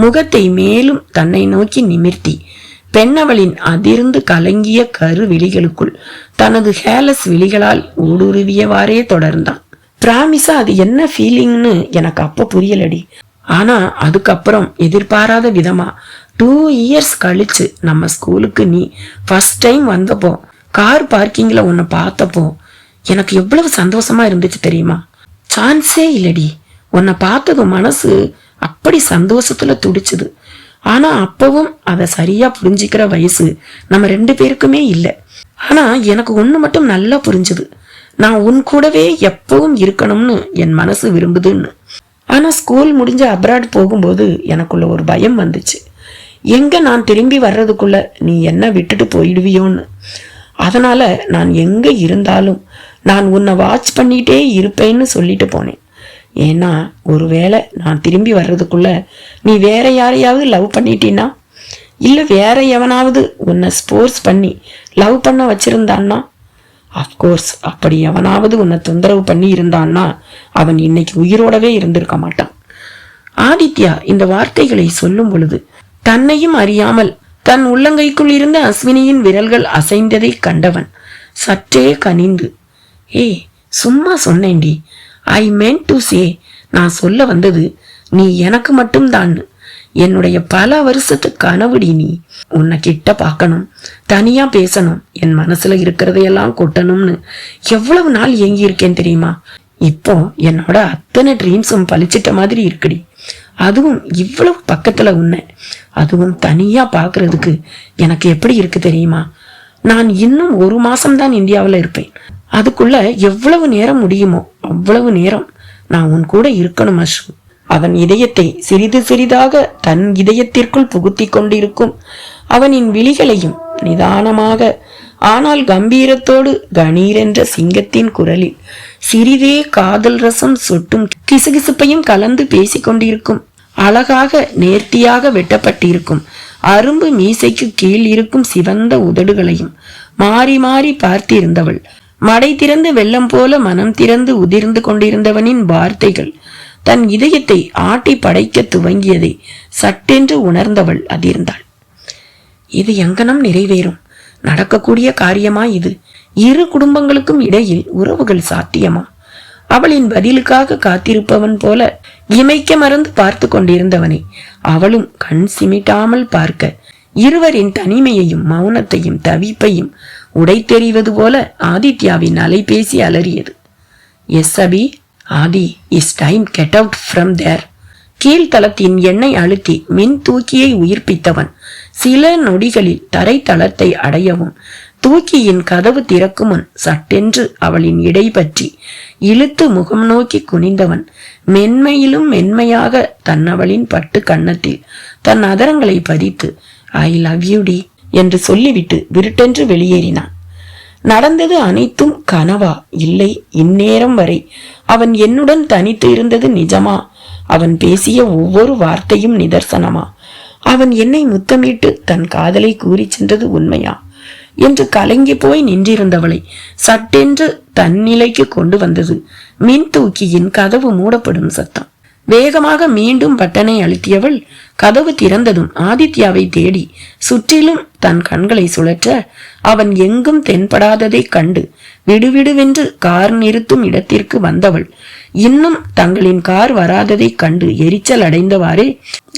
முகத்தை மேலும் தன்னை நோக்கி நிமிர்த்தி பெண்ணவளின் அதிர்ந்து கலங்கிய கரு விழிகளுக்குள் தனது ஹேலஸ் விழிகளால் ஊடுருவியவாறே தொடர்ந்தான். பிராமிஸா அது என்ன ஃபீலிங்னு எனக்கு அப்ப புரியலடி. ஆனா அதுக்கப்புறம் எதிர்பாராத விதமா 2 இயர்ஸ் கழிச்சு நம்ம ஸ்கூலுக்கு நீ ஃபர்ஸ்ட் டைம் வந்தப்போ கார் பார்க்கிங்ல உன்னை பார்த்தப்போ எனக்கு எவ்வளவு சந்தோஷமா இருந்துச்சு தெரியுமா? சான்ஸே இல்லடி. உன்னை பார்த்ததும் மனசு அப்படி சந்தோஷத்துல துடிச்சுது. ஆனா அப்பவும் அதை சரியா புரிஞ்சுக்கிற வயசு நம்ம 2 பேருக்குமே இல்லை. ஆனா எனக்கு ஒண்ணு மட்டும் நல்லா புரிஞ்சுது, நான் உன் கூடவே எப்பவும் இருக்கணும்னு என் மனசு விரும்புதுன்னு. ஆனா ஸ்கூல் முடிஞ்ச அப்ராட் போகும்போது எனக்குள்ள ஒரு பயம் வந்துச்சு. எங்க நான் திரும்பி வர்றதுக்குள்ள நீ என்ன விட்டுட்டு போயிடுவியோன்னு. அதனால நான் எங்க இருந்தாலும் நான் உன்னை வாட்ச் பண்ணிட்டே இருப்பேன்னு சொல்லிட்டு போனேன். ஏன்னா ஒருவேளை நான் திரும்பி வர்றதுக்குள்ள நீ வேற யாரையாவது லவ் பண்ணிட்டீன்னா, இல்ல வேற எவனாவது உன்னை ஸ்போர்ட்ஸ் பண்ணி லவ் பண்ண வச்சிருந்தான்னா, அப்கோர்ஸ் அப்படி எவனாவது உன்னை தொந்தரவு பண்ணி இருந்தான்னா அவன் இன்னைக்கு உயிரோடவே இருந்திருக்க மாட்டான். ஆதித்யா இந்த வார்த்தைகளை சொல்லும் பொழுது தன்னையும் அறியாமல் தன் உள்ளங்கைக்குள் இருந்த அஸ்வினியின் விரல்கள் அசைந்ததை கண்டவன் சற்றே கனிந்து, ஏய் சும்மா சொன்னேன்டி, ஐ மென்ட் டு சே, நான் சொல்ல வந்தது நீ எனக்கு மட்டும்தான். என்னுடைய பல வருஷத்து கனவுடி நீ. உன்னை கிட்ட பார்க்கணும், தனியா பேசணும், என் மனசுல இருக்கிறதையெல்லாம் கொட்டணும்னு எவ்வளவு நாள் ஏங்கி இருக்கேன் தெரியுமா? இப்போ என்னோட அத்தனை ட்ரீம்ஸும் பழிச்சிட்ட மாதிரி இருக்குடி. அதுவும் இவ்வளவு பக்கத்துல உன்னை, அதுவும் தனியா பாக்குறதுக்கு எனக்கு எப்படி இருக்கு தெரியுமா? நான் இன்னும் 1 மாசம்தான் இந்தியாவில் இருப்பேன். அதுக்குள்ள எவ்வளவு நேரம் முடியுமோ அவ்வளவு நேரம் நான் உன் கூட இருக்கணும் அஸ்ரு. அவன் இதயத்தை சிறிது சிறிதாக தன் இதயத்திற்குள் புகுத்தி கொண்டிருக்கும் அவனின் விழிகளையும் நிதானமாக ஆனால் கம்பீரத்தோடு கணீரென்ற சிங்கத்தின் குரலில் சிறிதே காதல் ரசம் சொட்டும் கிசுகிசுப்பையும் கலந்து பேசிக் கொண்டிருக்கும் அழகாக நேர்த்தியாக வெட்டப்பட்டிருக்கும் அரும்பு மீசைக்கு கீழ் இருக்கும் சிவந்த உதடுகளையும் மாறி மாறி பார்த்திருந்தவள் மடை திறந்து வெள்ளம் போல மனம் திறந்து உதிர்ந்து கொண்டிருந்தவனின் வார்த்தைகள் தன் இதயத்தை ஆட்டி படைக்க துவங்கியதை சட்டென்று உணர்ந்தவள் அதிர்ந்தாள். இது எங்கனம் நிறைவேறும்? நடக்கக்கூடிய காரியமா இது? இரு குடும்பங்களுக்கும் இடையில் உறவுகள் சாத்தியமா? அவளின் பதிலுக்காக காத்திருப்பவன் போல இமைக்க மறந்து பார்த்து கொண்டிருந்தவனை அவளும் கண் சிமிட்டாமல் பார்க்க இருவரின் தனிமையையும் மௌனத்தையும் தவிப்பையும் உடைத்தெறிவது போல ஆதித்யாவின் அலைபேசி அலறியது. Yes Abhi, Adhi, is time, get out from there. கீழ்த்தளத்தின் எண்ணெய் அழுத்தி மின் தூக்கியை உயிர்ப்பித்தவன் சில நொடிகளில் தரை தளத்தை அடையவும் தூக்கியின் கதவு திறக்கும் முன் சட்டென்று அவளின் இடை பற்றி இழுத்து முகம் நோக்கி குனிந்தவன் மென்மையிலும் மென்மையாக தன்னவளின் பட்டு கன்னத்தில் தன் அதரங்களை பதித்து ஐ லவ் யூ டி என்று சொல்லிவிட்டு விருட்டென்று வெளியேறினான். நடந்தது அனைத்தும் கனவா? இல்லை, இந்நேரம் வரை அவன் என்னுடன் தனித்து இருந்தது நிஜமா? அவன் பேசிய ஒவ்வொரு வார்த்தையும் நிதர்சனமா? அவன் என்னை முத்தமிட்டு தன் காதலை கூறி சென்றது உண்மையா என்று கலங்கி போய் நின்றிருந்தவளை சட்டென்று தன்னிலைக்கு கொண்டு வந்தது மின் தூக்கியின் கதவு மூடப்படும் சத்தம். வேகமாக மீண்டும் பட்டனை அழுத்தியவள் கதவு திறந்ததும் ஆதித்யாவை தேடி சுற்றிலும் தன் கண்களை சுழற்ற அவன் எங்கும் தென்படாததை கண்டு விடுவிடுவென்று கார் நிறுத்தும் இடத்திற்கு வந்தவள் இன்னும் தங்களின் கார் வராததை கண்டு எரிச்சல் அடைந்தவாறே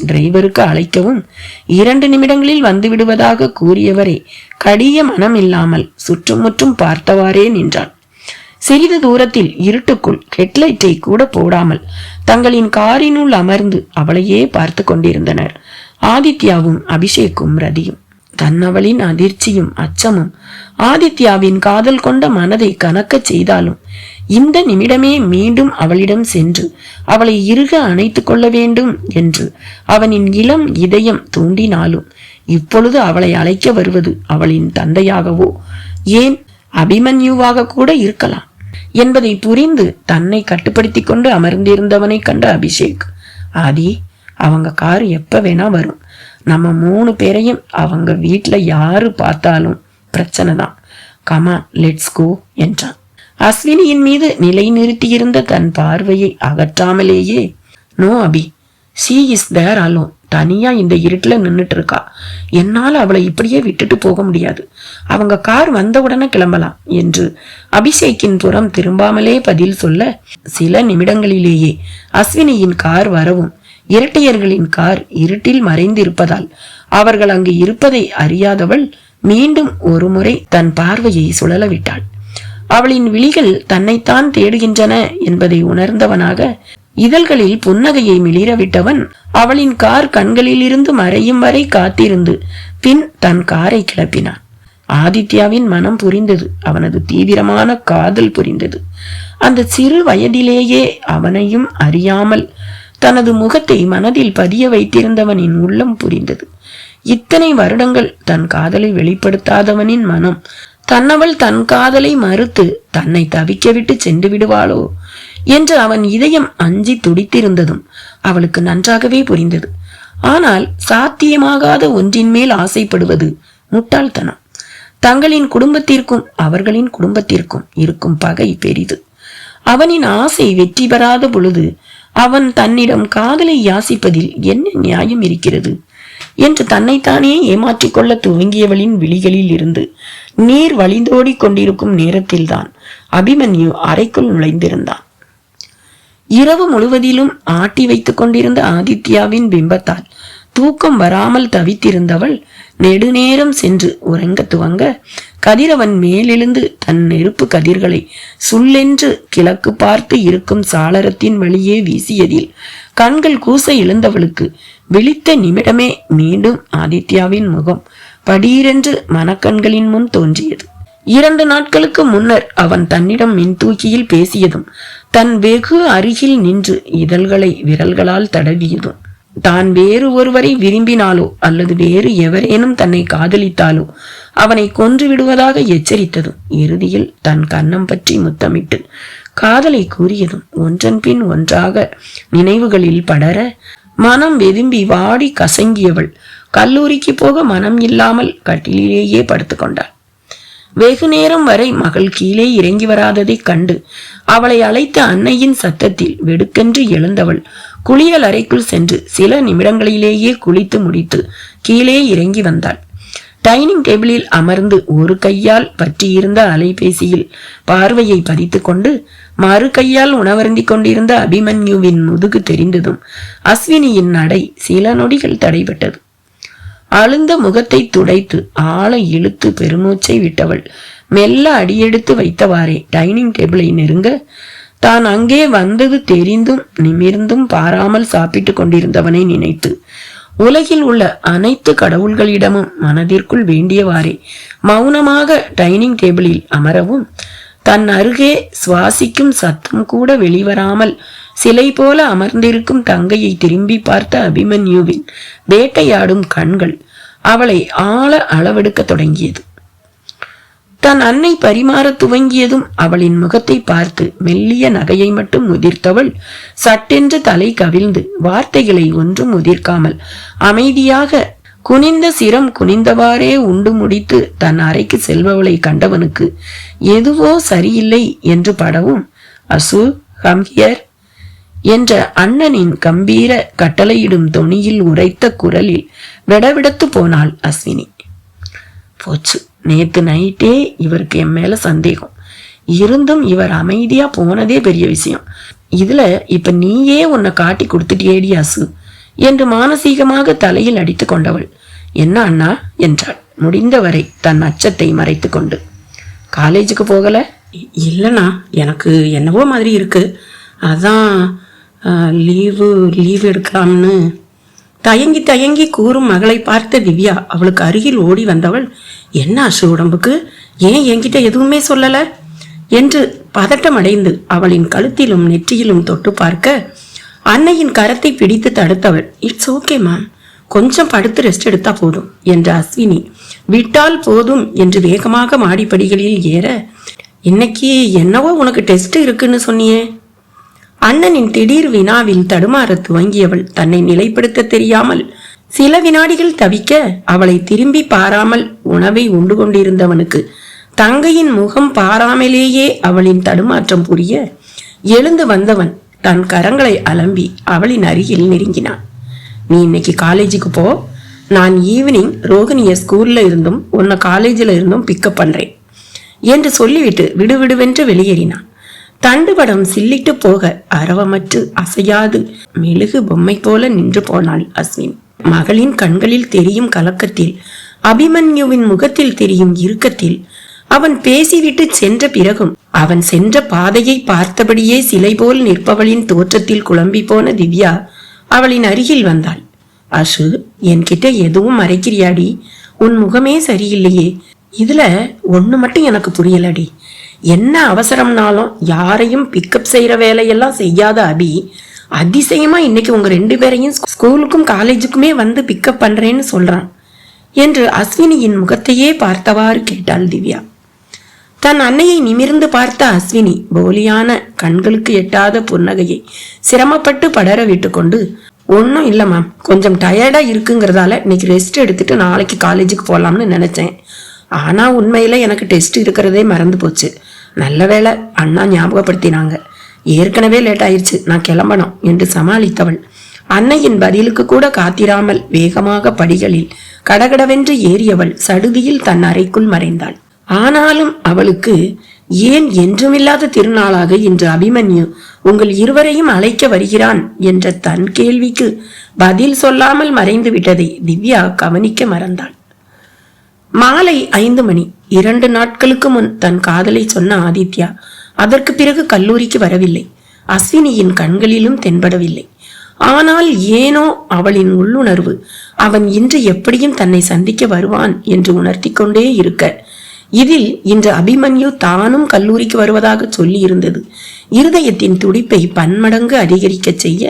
டிரைவருக்கு அழைக்கவும் 2 நிமிடங்களில் வந்து விடுவதாக கூறியவரே கடிய மனம் இல்லாமல் சுற்றுமுற்றும் பார்த்தவாறே நின்றாள். சிறிது தூரத்தில் இருட்டுக்குள் ஹெட்லைட்டை கூட போடாமல் தங்களின் காரினுள் அமர்ந்து அவளையே பார்த்து கொண்டிருந்தனர் ஆதித்யாவும் அபிஷேக்கும் ரதியும். தன்னவளின் அதிர்ச்சியும் அச்சமும் ஆதித்யாவின் காதல் கொண்ட மனதை கனக்க செய்தாலும் இந்த நிமிடமே மீண்டும் அவளிடம் சென்று அவளை இறுக அணைத்து கொள்ள வேண்டும் என்று அவனின் இளம் இதயம் தூண்டினாலும் இப்பொழுது அவளை அழைக்க வருவது அவளின் தந்தையாகவோ ஏன் அபிமன்யுவாக கூட இருக்கலாம் என்பதை புரிந்து தன்னை கட்டுப்படுத்தி கொண்டு அமர்ந்திருந்தவனை கண்ட அபிஷேக், ஆதி, அவங்க கார் எப்ப வேணா வரும், நம்ம 3 பேரையும் அவங்க வீட்டுல யாரு பார்த்தாலும் பிரச்சனை தான். கமான், லெட்ஸ் கோ என்றான். அஸ்வினியின் மீது நிலை நிறுத்தியிருந்த தன் பார்வையை அகற்றாமலேயே, no Abhi, she is there alone. தனியா இந்த இருட்டுல நின்னுட்டு இருக்கா. என்னால அவளை இப்படியே விட்டுட்டு போக முடியாது. அவங்க கார் வந்தவுடனே கிளம்பலாம் என்று அபிஷேக்கின் புறம் திரும்பாமலே பதில் சொல்ல, சில நிமிடங்களிலேயே அஸ்வினியின் கார் வரவும் இரட்டையர்களின் கார் இருட்டில் மறைந்திருப்பதால் அவர்கள் அங்கு இருப்பதை அறியாதவள் மீண்டும் ஒரு முறை தன் பார்வையை சுழலவிட்டாள். அவளின் விழிகள் தன்னைத்தான் தேடுகின்றன என்பதை உணர்ந்தவனாக இதழ்களில் புன்னகையை மிளிரவிட்டவன் அவளின் கார் கண்களில் இருந்து மறையும் வரை காத்திருந்து பின் தன் காரை கிளப்பினான். ஆதித்யாவின் மனம் புரிந்தது. அவனது தீவிரமான காதல் புரிந்தது. அந்த சிறு வயதிலேயே அவனையும் அறியாமல் தனது முகத்தை மனதில் பதிய வைத்திருந்தவனின் உள்ளம் புரிந்தது. இத்தனை வருடங்கள் தன் காதலை வெளிப்படுத்தாதவனின் மனம் தன்னவள் தன் காதலை மறுத்து தன்னை தவிக்க விட்டு சென்று விடுவாளோ என்று அவன் இதயம் அஞ்சி துடித்திருந்ததும் அவளுக்கு நன்றாகவே புரிந்தது. ஆனால் சாத்தியமாகாத ஒன்றின் மேல் ஆசைப்படுவது முட்டாள்தனம். தங்களின் குடும்பத்திற்கும் அவர்களின் குடும்பத்திற்கும் இருக்கும் பகை பெரிது. அவனின் ஆசை வெற்றி பெறாத பொழுது அவன் தன்னிடம் காதலை யாசிப்பதில் என்ன நியாயம் இருக்கிறது என்று தன்னைத்தானே ஏமாற்றிக் கொள்ள துவங்கியவளின் விழிகளில் இருந்து நீர் வழிந்தோடி கொண்டிருக்கும் நேரத்தில்தான் அபிமன்யு அறைக்குள் நுழைந்திருந்தான். இரவு முழுவதிலும் ஆட்டி வைத்துக் கொண்டிருந்த ஆதித்யாவின் பிம்பத்தால் தூக்கம் வராமல் தவித்திருந்தவள் நெடுநேரம் சென்று உறங்க துவங்க கதிரவன் மேலெழுந்து தன் நெருப்பு கதிர்களை சுள்ளென்று கிழக்கு பார்த்து இருக்கும் சாளரத்தின் வழியே வீசியதில் கண்கள் கூச எழுந்தவளுக்கு விழித்த நிமிடமே மீண்டும் ஆதித்யாவின் முகம் படீரென்று மனக்கண்களின் முன் தோன்றியது. 2 நாட்களுக்கு முன்னர் அவன் தன்னிடம் மின்தூக்கியில் பேசியதும், தன் வெகு அருகில் நின்று இதழ்களை விரல்களால் தடவியதும், தான் வேறு ஒருவரை விரும்பினாலோ அல்லது வேறு எவரேனும் தன்னை காதலித்தாலோ அவனை கொன்று விடுவதாக எச்சரித்ததும், இறுதியில் தன் கன்னம் பற்றி முத்தமிட்டு காதலை கூறியதும் ஒன்றன் பின் ஒன்றாக நினைவுகளில் படர மனம் வெதும்பி வாடி கசங்கியவள் கல்லூரிக்கு போக மனம் இல்லாமல் கட்டிலேயே படுத்துக்கொண்டாள். வெகு நேரம் வரை மகள் கீழே இறங்கி வராததைக் கண்டு அவளை அழைத்த அன்னையின் சத்தத்தில் வெடுக்கென்று எழுந்தவள் குளியல் அறைக்குள் சென்று சில நிமிடங்களிலேயே குளித்து முடித்து கீழே இறங்கி வந்தாள். டைனிங் டேபிளில் அமர்ந்து ஒரு கையால் பற்றியிருந்த அலைபேசியில் பார்வையை பதித்து கொண்டு மறு கையால் உணவருந்தி கொண்டிருந்த அபிமன்யுவின் முதுகு தெரிந்ததும் அஸ்வினியின் நடை சில நொடிகள் தடைபட்டது. அழுந்த முகத்தை துடைத்து ஆழ இழுத்து பெருமூச்சை விட்டவள் மெல்ல அடியெடுத்து வைத்தவாறே டைனிங் டேபிளை நெருங்க, தான் அங்கே வந்தது தெரிந்தும் நிமிர்ந்தும் பாராமல் சாப்பிட்டு கொண்டிருந்தவனை நினைத்து உலகில் உள்ள அனைத்து கடவுள்களிடமும் மனதிற்குள் வேண்டியவாறே மௌனமாக டைனிங் டேபிளில் அமரவும், தன் அருகே சுவாசிக்கும் சத்தம் கூட வெளிவராமல் சிலை போல அமர்ந்திருக்கும் தங்கையை திரும்பி பார்த்த அபிமன்யுவின் வேட்டையாடும் கண்கள் அவளை ஆழ அளவெடுக்க தொடங்கியது. தன் அன்னை பரிமாற துவங்கியதும் அவளின் முகத்தை பார்த்து மெல்லிய நகையை மட்டும் உதிர்த்தவள் சட்டென்று தலை கவிழ்ந்து வார்த்தைகளை ஒன்றும் உதிர்க்காமல் அமைதியாக குனிந்த சிரம் குனிந்தவாறே உண்டு முடித்து தன் அறைக்கு செல்பவளை கண்டவனுக்கு எதுவோ சரியில்லை என்று படவும், அசு கம் ஹியர் என்ற அண்ணனின் கம்பீர கட்டளையிடும் தொனியில் உரைத்த குரலில் விடவிடத்து போனாள் அஸ்வினி. போச்சு, நேத்து நைட்டே இவருக்கு என் மேல சந்தேகம் இருந்தும் இவர் அமைதியா போனதே பெரிய விஷயம். இதுல இப்ப நீயே உன்னை காட்டி கொடுத்துட்டேடி அசு என்று மானசீகமாக தலையில் அடித்து கொண்டவள், என்ன அண்ணா என்றாள் முடிந்தவரை தன் அச்சத்தை மறைத்து கொண்டு. காலேஜுக்கு போகல? இல்லைண்ணா, எனக்கு என்னவோ மாதிரி இருக்கு, அதான் லீவு எடுக்கலாம்னு. தயங்கி தயங்கி கூறும் மகளை பார்த்த திவ்யா அவளுக்கு அருகில் ஓடி வந்தவள், என்ன அசு உடம்புக்கு, ஏன் என்கிட்ட எதுவுமே சொல்லல என்று பதட்டம் அடைந்து அவளின் கழுத்திலும் நெற்றியிலும் தொட்டு பார்க்க அன்னையின் கரத்தை பிடித்து தடுத்தவள், இட்ஸ் ஓகே மேம், கொஞ்சம் படுத்து ரெஸ்ட் எடுத்தா போதும் என்ற அஸ்வினி விட்டால் போதும் என்று வேகமாக மாடிப்படிகளில் ஏற, இன்னைக்கு என்னவோ உனக்கு டெஸ்ட் இருக்குன்னு சொன்னியே. அண்ணனின் திடீர் வினாவில் தடுமாற துவங்கியவள் தன்னை நிலைப்படுத்த தெரியாமல் சில வினாடிகள் தவிக்க அவளை திரும்பி பாராமல் உணவை உண்டு கொண்டிருந்தவனுக்கு தங்கையின் முகம் பாராமலேயே அவளின் தடுமாற்றம் புரிய எழுந்து வந்தவன் தன் கரங்களை அலம்பி அவளின் அருகில் நெருங்கினான். நீ இன்னைக்கு காலேஜுக்கு போ, நான் ஈவினிங் ரோகிணிய ஸ்கூல்ல இருந்தும் உன்னை காலேஜில் இருந்தும் பிக்கப் பண்றேன் என்று சொல்லிவிட்டு விடுவிடுவென்று வெளியேறினான். தண்டுபடம் சில்லிட்டு போக அரவமற்று அசையாது மெழுகு பொம்மை போல நின்று போனாள் அஸ்வின். மகளின் கண்களில் தெரியும் கலக்கத்தில், அபிமன்யுவின் முகத்தில் தெரியும் இறுக்கத்தில், அவன் பேசிவிட்டு சென்ற பிறகும் அவன் சென்ற பாதையை பார்த்தபடியே சிலை போல் நிற்பவளின் தோற்றத்தில் குழம்பி போன திவ்யா அவளின் அருகில் வந்தாள். அசு, என்கிட்ட எதுவும் மறைக்கிறியாடி? உன் முகமே சரியில்லையே. இதுல ஒண்ணு மட்டும் எனக்கு புரியலடி. என்ன அவசரம்னாலும் யாரையும் பிக்கப் செய்யற வேலையெல்லாம் செய்யாத அபி அதிசயமா இன்னைக்கு உங்க 2 பேரையும் ஸ்கூலுக்கும் காலேஜுக்குமே வந்து பிக்கப் பண்றேன்னு சொல்றான் என்று அஸ்வினியின் முகத்தையே பார்த்தவாறு கேட்டாள் திவ்யா. தன் அன்னையை நிமிர்ந்து பார்த்த அஸ்வினி போலியான கண்களுக்கு எட்டாத புன்னகையை சிரமப்பட்டு படர விட்டு கொண்டு, ஒன்னும் இல்ல மேம், கொஞ்சம் டயர்டா இருக்குங்கிறதால இன்னைக்கு ரெஸ்ட் எடுத்துட்டு நாளைக்கு காலேஜுக்கு போலாம்னு நினைச்சேன். ஆனா உண்மையில எனக்கு டெஸ்ட் இருக்கிறதே மறந்து போச்சு. நல்ல வேளை அண்ணா ஞாபகப்படுத்தினாங்க. ஏற்கனவே லேட் ஆயிடுச்சு, நான் கிளம்பணும் என்று சமாளித்தவள் அன்னையின் பதிலுக்கு கூட காத்திராமல் வேகமாக படிகளில் கடகடவென்று ஏறியவள் சடுதியில் தன் அறைக்குள் மறைந்தாள். ஆனாலும் அவளுக்கு ஏன் என்றுமில்லாத திருநாளாக இன்று அபிமன்யு உங்கள் இருவரையும் அழைக்க வருகிறான் என்ற தன் கேள்விக்கு பதில் சொல்லாமல் மறைந்து விட்டதை திவ்யா கவனிக்க மறந்தாள். மாலை 5 மணி. 2 நாட்களுக்கு முன் தன் காதலை சொன்ன ஆதித்யா அதற்கு பிறகு கல்லூரிக்கு வரவில்லை. அஸ்வினியின் கண்களிலும் தென்படவில்லை. ஆனால் ஏனோ அவளின் உள்ளுணர்வு அவன் இன்று எப்படியும் தன்னை சந்திக்க வருவான் என்று உணர்த்தி கொண்டே இருக்க, இதில் இன்று அபிமன்யு தானும் கல்லூரிக்கு வருவதாக சொல்லி இருந்தது இருதயத்தின் துடிப்பை பன்மடங்கு அதிகரிக்க செய்ய,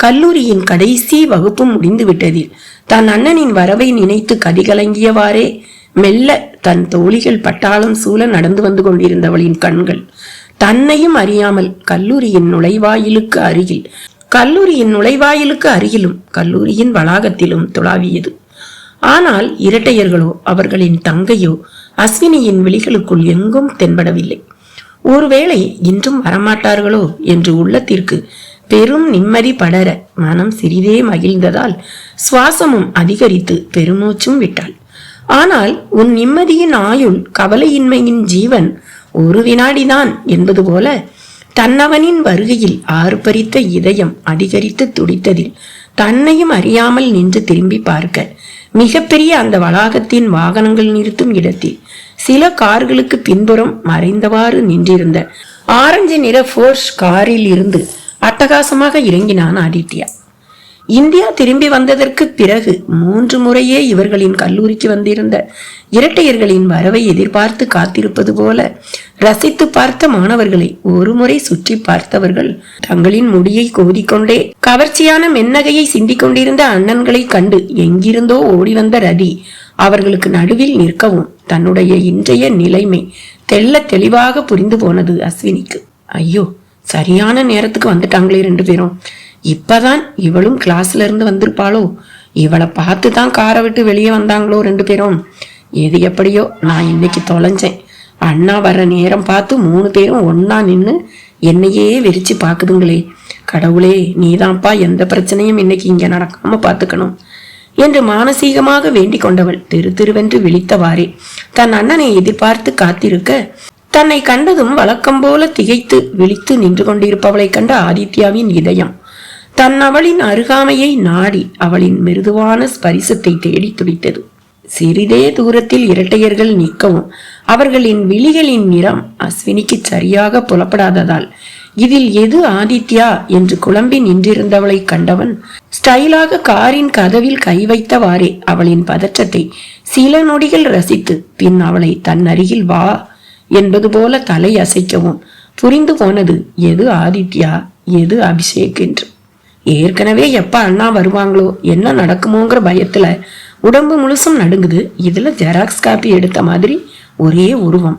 கல்லூரியின் கடைசி வகுப்பும் முடிந்து விட்டதில் தன் அண்ணனின் வரவை நினைத்து கதிகலங்கியவாறே மெல்ல தன் தோழிகள் பட்டாளம் சூழ நடந்து வந்து கொண்டிருந்தவளின் கண்கள் தன்னையும் அறியாமல் கல்லூரியின் நுழைவாயிலுக்கு அருகிலும் கல்லூரியின் வளாகத்திலும் துளாவியது. ஆனால் இரட்டையர்களோ அவர்களின் தங்கையோ அஸ்வினியின் விழிகளுக்குள் எங்கும் தென்படவில்லை. ஒருவேளை இன்றும் வரமாட்டார்களோ என்று உள்ளத்திற்கு பெரும் நிம்மதி படர மனம் சிறிதே மகிழ்ந்ததால் சுவாசமும் அதிகரித்து பெருமூச்சும் விட்டாள். ஆனால் உன் நிம்மதியின் ஆயுள் கவலையின்மையின் ஜீவன் 1 வினாடிதான் என்பது போல தன்னவனின் வருகையில் ஆர்ப்பரித்த இதயம் அதிகரித்து துடித்ததில் தன்னையும் அறியாமல் நின்று திரும்பி பார்க்க, மிகப்பெரிய அந்த வளாகத்தின் வாகனங்கள் நிறுத்தும் இடத்தில் சில கார்களுக்கு பின்புறம் மறைந்தவாறு நின்றிருந்த ஆரஞ்சு நிற ஃபோர்ஸ் காரில் இருந்து அட்டகாசமாக இறங்கினான் ஆதித்யா. இந்தியா திரும்பி வந்ததற்கு பிறகு 3 முறையே இவர்களின் கல்லூரிக்கு வந்திருந்த இரட்டையர்களின் வரவை எதிர்பார்த்து காத்திருப்பது போல ரசித்து பார்த்த மாணவர்களை ஒரு முறை சுற்றி பார்த்தவர்கள் தங்களின் முடியை கோதிக்கொண்டே கவர்ச்சியான மென்னகையை சிந்திக் கொண்டிருந்த அண்ணன்களை கண்டு எங்கிருந்தோ ஓடி வந்த ரதி அவர்களுக்கு நடுவில் நிற்கவும் தன்னுடைய இன்றைய நிலைமை தெள்ள தெளிவாக புரிந்து போனது அஸ்வினிக்கு. ஐயோ, சரியான நேரத்துக்கு வந்துட்டாங்களே 2 பேரும். இப்பதான் இவளும் கிளாஸ்ல இருந்து வந்திருப்பாளோ, இவளை பார்த்து தான் காரை விட்டு வெளியே வந்தாங்களோ 2 பேரும். எது எப்படியோ நான் இன்னைக்கு தொலைஞ்சேன். அண்ணா வர்ற நேரம் பார்த்து 3 பேரும் ஒன்னா நின்று என்னையே வெறிச்சு பாக்குதுங்களே. கடவுளே, நீதான்ப்பா எந்த பிரச்சனையும் இன்னைக்கு இங்க நடக்காம பாத்துக்கணும் என்று மானசீகமாக வேண்டிக் கொண்டவள் திருவென்று விழித்தவாறே தன் அண்ணனை எதிர்பார்த்து காத்திருக்க, தன்னை கண்டதும் வழக்கம் போல திகைத்து விழித்து நின்று கொண்டிருப்பவளை கண்ட ஆதித்யாவின் இதயம் தன் அவளின் அருகாமையை நாடி அவளின் மிருதுவான ஸ்பரிசத்தை தேடி துடித்தது. சிறிதே தூரத்தில் இரட்டையர்கள் நிற்கவும் அவர்களின் விழிகளின் நிறம் அஸ்வினிக்கு சரியாக புலப்படாததால் இதில் எது ஆதித்யா என்று குழம்பி நின்றிருந்தவளை கண்டவன் ஸ்டைலாக காரின் கதவில் கை வைத்தவாறே அவளின் பதற்றத்தை சில நொடிகள் ரசித்து பின் அவளை தன் அருகில் வா என்பது போல தலை அசைக்கவும் புரிந்து போனது எது ஆதித்யா எது அபிஷேக் என்று. ஏற்கனவே எப்ப அண்ணா வருவாங்களோ என்ன நடக்குமோங்கிற பயத்துல உடம்பு முழுசும் நடுங்குது. இதுல ஜெராக்ஸ் காப்பி எடுத்த மாதிரி ஒரே உருவம்.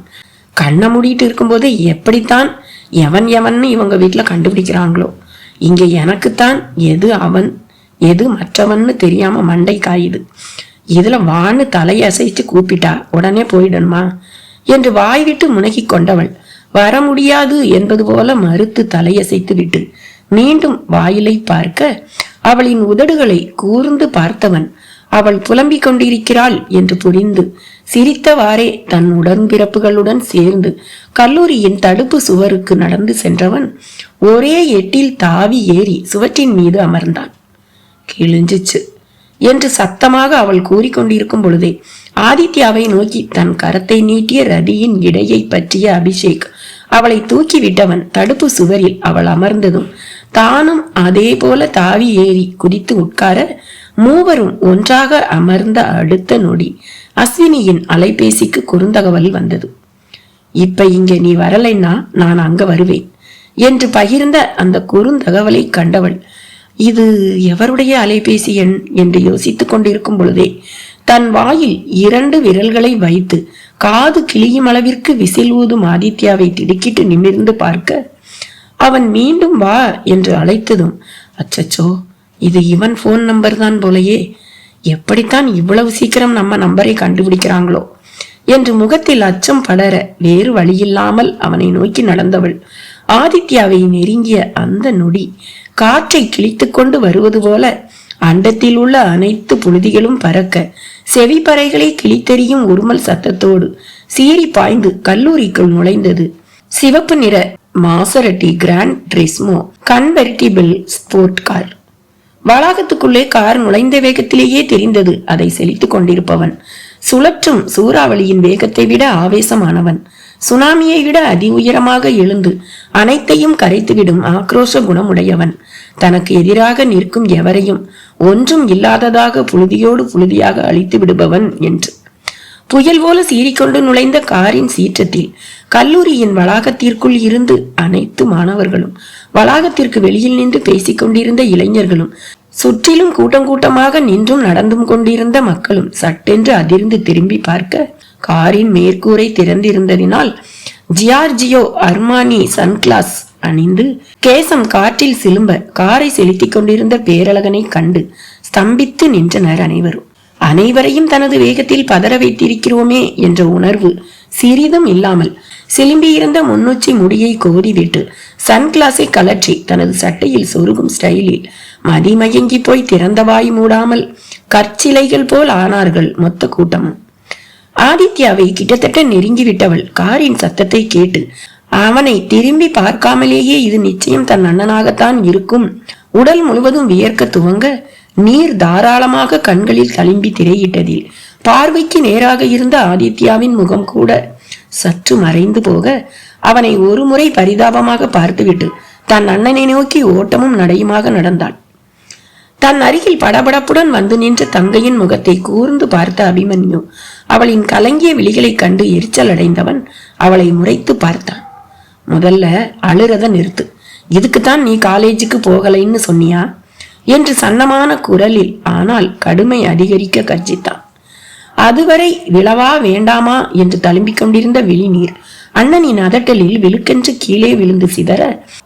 கண்ணை மூடிட்டு இருக்கும்போது எப்படித்தான் எவன் இவங்க வீட்டுல கண்டுபிடிக்கிறாங்களோ. இங்க எனக்குத்தான் எது அவன் எது மற்றவன்னு தெரியாம மண்டை காயுது. இதுல வான்னு தலையசைச்சு கூப்பிட்டா உடனே போயிடணுமா என்று வாய்விட்டு முனகி கொண்டவள் வர முடியாது என்பது போல மறுத்து தலையசைத்து விட்டு மீண்டும் வாயிலை பார்க்க அவளின் உதடுகளை கூர்ந்து பார்த்தவன் அவள் புலம்பிக் கொண்டிருக்கிறாள் என்று புரிந்து சிரித்தவாறே தன் உடன்பிறப்புகளுடன் சேர்ந்து கல்லூரியின் தடுப்பு சுவருக்கு நடந்து சென்றவன் ஒரே எட்டில் தாவி ஏறி சுவற்றின் மீது அமர்ந்தான். கிழிஞ்சிச்சு என்று சத்தமாக அவள் கூறிக்கொண்டிருக்கும் பொழுதே ஆதித்யாவை நோக்கி தன் கரத்தை நீட்டிய ரதியின் இடையை பற்றிய அபிஷேக் அவளை தூக்கி விட்டவன் தடுப்பு சுவரில் அவள் அமர்ந்ததும் தானும் அதே போல தாவி ஏறி குதித்து உட்கார மூவரும் ஒன்றாக அமர்ந்த அடுத்த நொடி அஸ்வினியின் அலைபேசிக்கு குறுந்தகவல் வந்தது. இப்ப இங்க நீ வரலைன்னா நான் அங்க வருவேன் என்று பகிர்ந்த அந்த குறுந்தகவலை கண்டவள் இது எவருடைய அலைபேசி எண் என்று யோசித்துக் கொண்டிருக்கும் பொழுதே தன் வாயில் 2 விரல்களை வைத்து காது கிளியும் அளவிற்கு விசில் ஊதும் ஆதித்யாவை திடுக்கிட்டு நிமிர்ந்து பார்க்க அவன் மீண்டும் வா என்று அழைத்ததும் அச்சச்சோ இது இவன் போன் நம்பர் தான் போலையே, எப்படித்தான் இவ்வளவு சீக்கிரம் நம்ம நம்பரை கண்டுபிடிக்கிறாங்களோ என்று முகத்தில் அச்சம் படர வேறு வழியில்லாமல் அவனை நோக்கி நடந்தவள் ஆதித்யாவை நெருங்கிய அந்த நொடி காற்றை கிழித்து கொண்டு வருவது போல அண்டத்தில் உள்ள அனைத்து புழுதிகளும் பறக்க செவிப்பறைகளை கிழித்தெறியும் உருமல் சத்தத்தோடு சீறி பாய்ந்து கல்லூரிக்குள் நுழைந்தது சிவப்பு நிற Maserati Grand Turismo convertible sport car. வளாகத்துக்குள்ளே கார் நுழைந்த வேகத்திலேயே தெரிந்தது அதை செலுத்திக் கொண்டிருப்பவன் சுழற்றும் சூறாவளியின் வேகத்தை விட ஆவேசமானவன், சுனாமியை விட அதி உயரமாக எழுந்து அனைத்தையும் கரைத்துவிடும் ஆக்ரோஷ குணமுடையவன், தனக்கு எதிராக நிற்கும் எவரையும் ஒன்றும் இல்லாததாக புழுதியோடு புழுதியாக அழித்து விடுபவன் என்று புயல் போல சீறிக்கொண்டு நுழைந்த காரின் சீற்றத்தில் கல்லூரியின் வளாகத்திற்குள் இருந்து அனைத்து மாணவர்களும் வளாகத்திற்கு வெளியில் நின்று பேசிக் கொண்டிருந்த இளைஞர்களும் சுற்றிலும் கூட்டம் கூட்டமாக நின்றும் நடந்தும் கொண்டிருந்த மக்களும் சட்டென்று அதிர்ந்து திரும்பி பார்க்க காரின் மேற்கூரை திறந்திருந்ததினால் ஜியார்ஜியோ அர்மானி சன்கிளாஸ் அணிந்து கேசம் காற்றில் சிலும்ப காரை செலுத்திக் கொண்டிருந்த பேரழகனை கண்டு ஸ்தம்பித்து நின்றனர் அனைவரும். அனைவரையும் தனது வேகத்தில் பதற வைத்திருக்கிறோமே என்ற உணர்வு சிறிதும் இல்லாமல் சிலும்பியிருந்த முன்னுச்சி முடியை கோதிவிட்டு சன்கிளாஸை கலற்றி தனது சட்டையில் சொருகும் ஸ்டைலில் மதிமயங்கி போய் திறந்த வாய் மூடாமல் கற்சிலைகள் போல் ஆனார்கள் மொத்த கூட்டமும். ஆதித்யாவை கிட்டத்தட்ட நெருங்கிவிட்டவள் காரின் சத்தத்தை கேட்டு அவனை திரும்பி பார்க்காமலேயே இது நிச்சயம் தன் அண்ணனாகத்தான் இருக்கும் உடல் முழுவதும் வியர்க்க துவங்க நீர் தாராளமாக கண்களில் தளிம்பி திரையிட்டதில் பார்வைக்கு நேராக இருந்த ஆதித்யாவின் முகம் கூட சற்று மறைந்து போக அவனை ஒரு முறை பரிதாபமாக பார்த்துவிட்டு தன் அண்ணனை நோக்கி ஓட்டமும் நடையுமாக நடந்தாள். தன் அருகில் படபடப்புடன் வந்து நின்ற தங்கையின் முகத்தை கூர்ந்து பார்த்த அபிமன்யு அவளின் கலங்கிய விழிகளை கண்டு எரிச்சல் அடைந்தவன் அவளை முறைத்து பார்த்தான். முதல்ல அழுறத நிறுத்து, இதுக்குத்தான் நீ காலேஜுக்கு போகலைன்னு சொன்னியா என்று சன்னமான குரலில் ஆனால் கடுமை அதிகரிக்க கர்ஜித்தான். அதுவரை விழவா வேண்டாமா என்று தழும்பிக் கொண்டிருந்த விழிநீர் அண்ணனின் அதட்டலில் விழுக்கென்று கீழே விழுந்து சிதற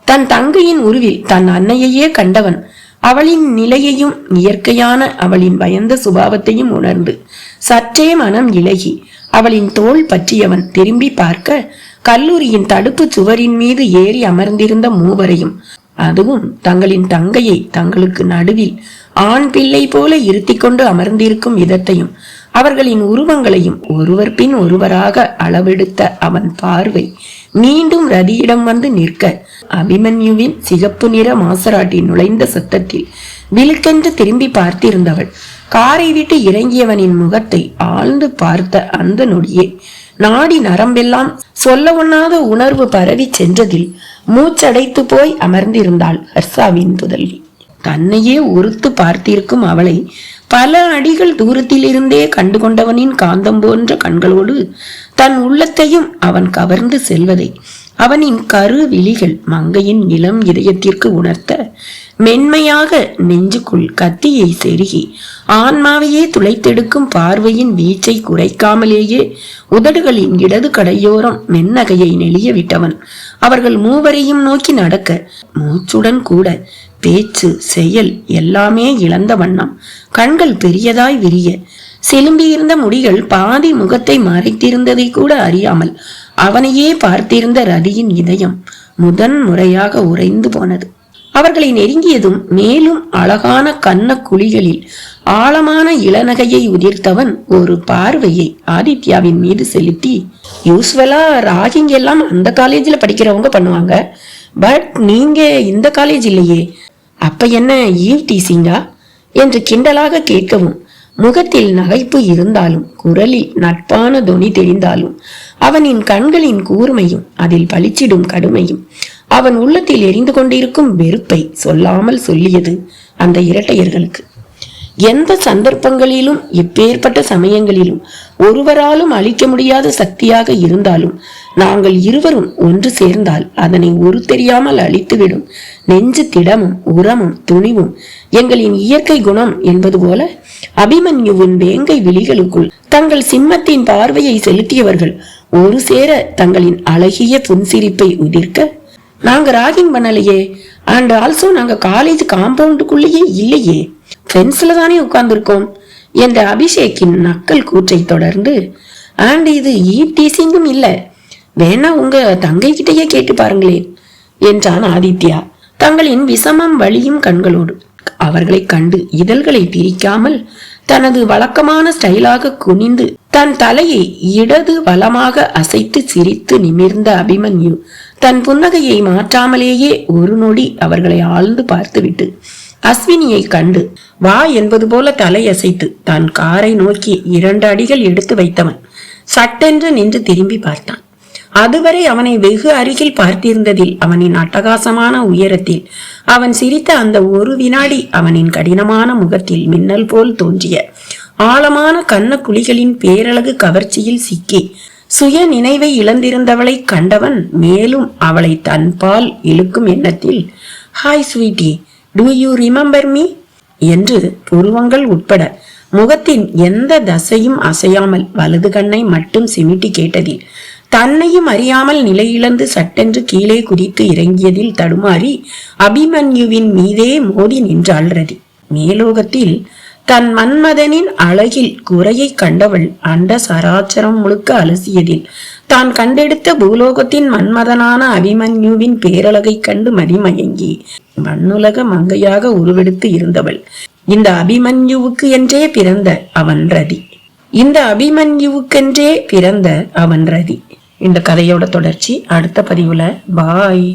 தன் தங்கையின் உருவில் தன் அன்னையையே கண்டவன் அவளின் நிலையையும் இயற்கையான அவளின் பயந்த சுபாவத்தையும் உணர்ந்து சற்றே மனம் இலகி அவளின் தோள் பற்றியவன் திரும்பி பார்க்க கல்லூரியின் தடுப்பு சுவரின் மீது ஏறி அமர்ந்திருந்த மூவரையும், அதுவும் தங்களின் தங்கையை தங்களுக்கு நடுவில் ஆண் பிள்ளை போல இருத்தி கொண்டு அமர்ந்திருக்கும் விதத்தையும் அவர்களின் உருவங்களையும் ஒருவர் பின் ஒருவராக அளவெடுத்த அவன் பார்வை மீண்டும் ரதியிடம் வந்து நிற்க அபிமன்யுவின் சிகப்பு நிற மாசராட்டி நுழைந்த சத்தத்தில் விழுக்கென்று திரும்பி பார்த்திருந்தவள் காரை விட்டு இறங்கியவனின் முகத்தை ஆழ்ந்து பார்த்த அந்த நொடியே நாடி நரம்பெல்லாம் சொல்ல ஒண்ணாத உணர்வு பரவி சென்றதில் மூச்சடைத்து போய் அமர்ந்திருந்தாள் ஹர்ஷாவின் புதல்வி. தன்னையே உறுத்து பார்த்திருக்கும் அவளை பல அடிகள் தூரத்தில் இருந்தே கண்டுகொண்டவனின் காந்தம் போன்ற கண்களோடு தன் உள்ளத்தையும் அவன் கவர்ந்து செல்வதை அவனின் கரு விழிகள் மங்கையின் இளம் இதயத்திற்கு உணர்த்த மென்மையாக நெஞ்சுக்குள் கத்தியை செருகி ஆன்மாவையே துளைத்தெடுக்கும் பார்வையின் வீச்சை குறைக்காமலேயே உதடுகளின் இடது கடையோரம் மென்னகையை நெளிய விட்டவன் அவர்கள் மூவரையும் நோக்கி நடக்க மூச்சுடன் கூட பேச்சு, செயல் எல்லாமே இழந்த வண்ணம் கண்கள் பெரியதாய் விரிய, சிலும்பியிருந்த முடிகள் பாதி முகத்தை மறைத்திருந்ததை கூட அறியாமல் அவனையே பார்த்திருந்த ரதியின் இதயம் முதன் முறையாக உறைந்து போனது. அவர்களை நெருங்கியதும் மேலும் அழகான கண்ண குழிகளில் ஆழமான இளநகையை உதிர்த்தவன் ஒரு பார்வையை ஆதித்யாவின் மீது செலுத்தி, யூஸ்வலா ராகிங் எல்லாம் அந்த காலேஜ்ல படிக்கிறவங்க பண்ணுவாங்க, பட் நீங்க இந்த காலேஜ் இல்லையே, அப்ப என்ன ஈவ் டீசிங்கா என்று கிண்டலாக கேட்கவும், முகத்தில் நகைப்பு இருந்தாலும் குரலில் நட்பான தொனி தெரிந்தாலும் அவனின் கண்களின் கூர்மையும் அதில் பளிச்சிடும் கடுமையும் அவன் உள்ளத்தில் எரிந்து கொண்டிருக்கும் வெறுப்பை சொல்லாமல் சொல்லியது அந்த இரட்டையர்களுக்கு. எந்த சந்தர்ப்பங்களிலும் எப்பேற்பட்ட சமயங்களிலும் ஒருவராலும் அழிக்க முடியாத சக்தியாக இருந்தாலும் நாங்கள் இருவரும் ஒன்று சேர்ந்தால் அதனை ஒரு தெரியாமல் அழித்துவிடும் நெஞ்சு திடமும் உரமும் துணிவும் எங்களின் இயற்கை குணம் என்பது போல அபிமன்யுவின் வேங்கை விழிகளுக்குள் தங்கள் சிம்மத்தின் பார்வையை செலுத்தியவர்கள் ஒரு சேர தங்களின் அழகிய புன்சிரிப்பை உதிர்க்க, நாங்க ராகிங் பண்ணலையே, அண்ட் ஆல்சோ நாங்க காலேஜ் காம்பவுண்டுக்குள்ளேயே இல்லையே, ஃபென்ஸ்ல தானே உட்கார்ந்துருக்கோம் என்ற அபிஷேக்கின் நக்கல் கூற்றை தொடர்ந்து, அண்ட் இது ஈவ் டீசிங்கும் இல்ல, வேணா உங்க தங்கை கிட்டையே கேட்டு பாருங்களேன் என்றான் ஆதித்யா தங்களின் விஷமம் வலியும் கண்களோடு. அவர்களை கண்டு இதழ்களை பிரிக்காமல் தனது வழக்கமான ஸ்டைலாக குனிந்து தன் தலையை இடது வலமாக அசைத்து சிரித்து நிமிர்ந்த அபிமன்யு தன் புன்னகையை மாற்றாமலேயே ஒரு நொடி அவர்களை ஆழ்ந்து பார்த்துவிட்டு அஸ்வினியை கண்டு வா என்பது போல தலையசைத்து தான் காரை நோக்கி 2 அடிகள் எடுத்து வைத்தவன் சட்டென்று நின்று திரும்பி பார்த்தான். அதுவரை அவனை வெகு அருகில் பார்த்திருந்ததில் அவனின் அட்டகாசமான உயரத்தில் அவன் சிரித்த அந்த ஒரு வினாடி அவனின் கடினமான முகத்தில் மின்னல் போல் தோன்றிய ஆழமான கண்ண குழிகளின் பேரழகு கவர்ச்சியில் சிக்கி சுய நினைவை இழந்திருந்தவளை கண்டவன் மேலும் அவளை தன்பால் இழுக்கும் எண்ணத்தில், hi sweetie, do you remember me என்று புருவங்கள் உட்பட முகத்தின் எந்த தசையும் அசையாமல் வலது கண்ணை மட்டும் சிமிட்டி கேட்டதில் தன்னையும் அறியாமல் நிலையிழந்து சட்டென்று கீழே குதித்து இறங்கியதில் தடுமாறி அபிமன்யுவின் மீதே மோதி நின்றாள் ரதி. மேலோகத்தில் தன் மன்மதனின் அழகில் குறையை கண்டவள் அண்ட சராச்சரம் முழுக்க அலசியதில் தான் கண்டெடுத்த பூலோகத்தின் மன்மதனான அபிமன்யுவின் பேரழகை கண்டு மதிமயங்கி மண்ணுலக மங்கையாக உருவெடுத்து இருந்தவள் இந்த அபிமன்யுவுக்கு என்றே பிறந்த அவன் ரதி. இந்த அபிமன்யுவுக்கென்றே பிறந்த அவன் ரதி. இந்த கதையோட தொடர்ச்சி அடுத்த பதிவுல. பாய்.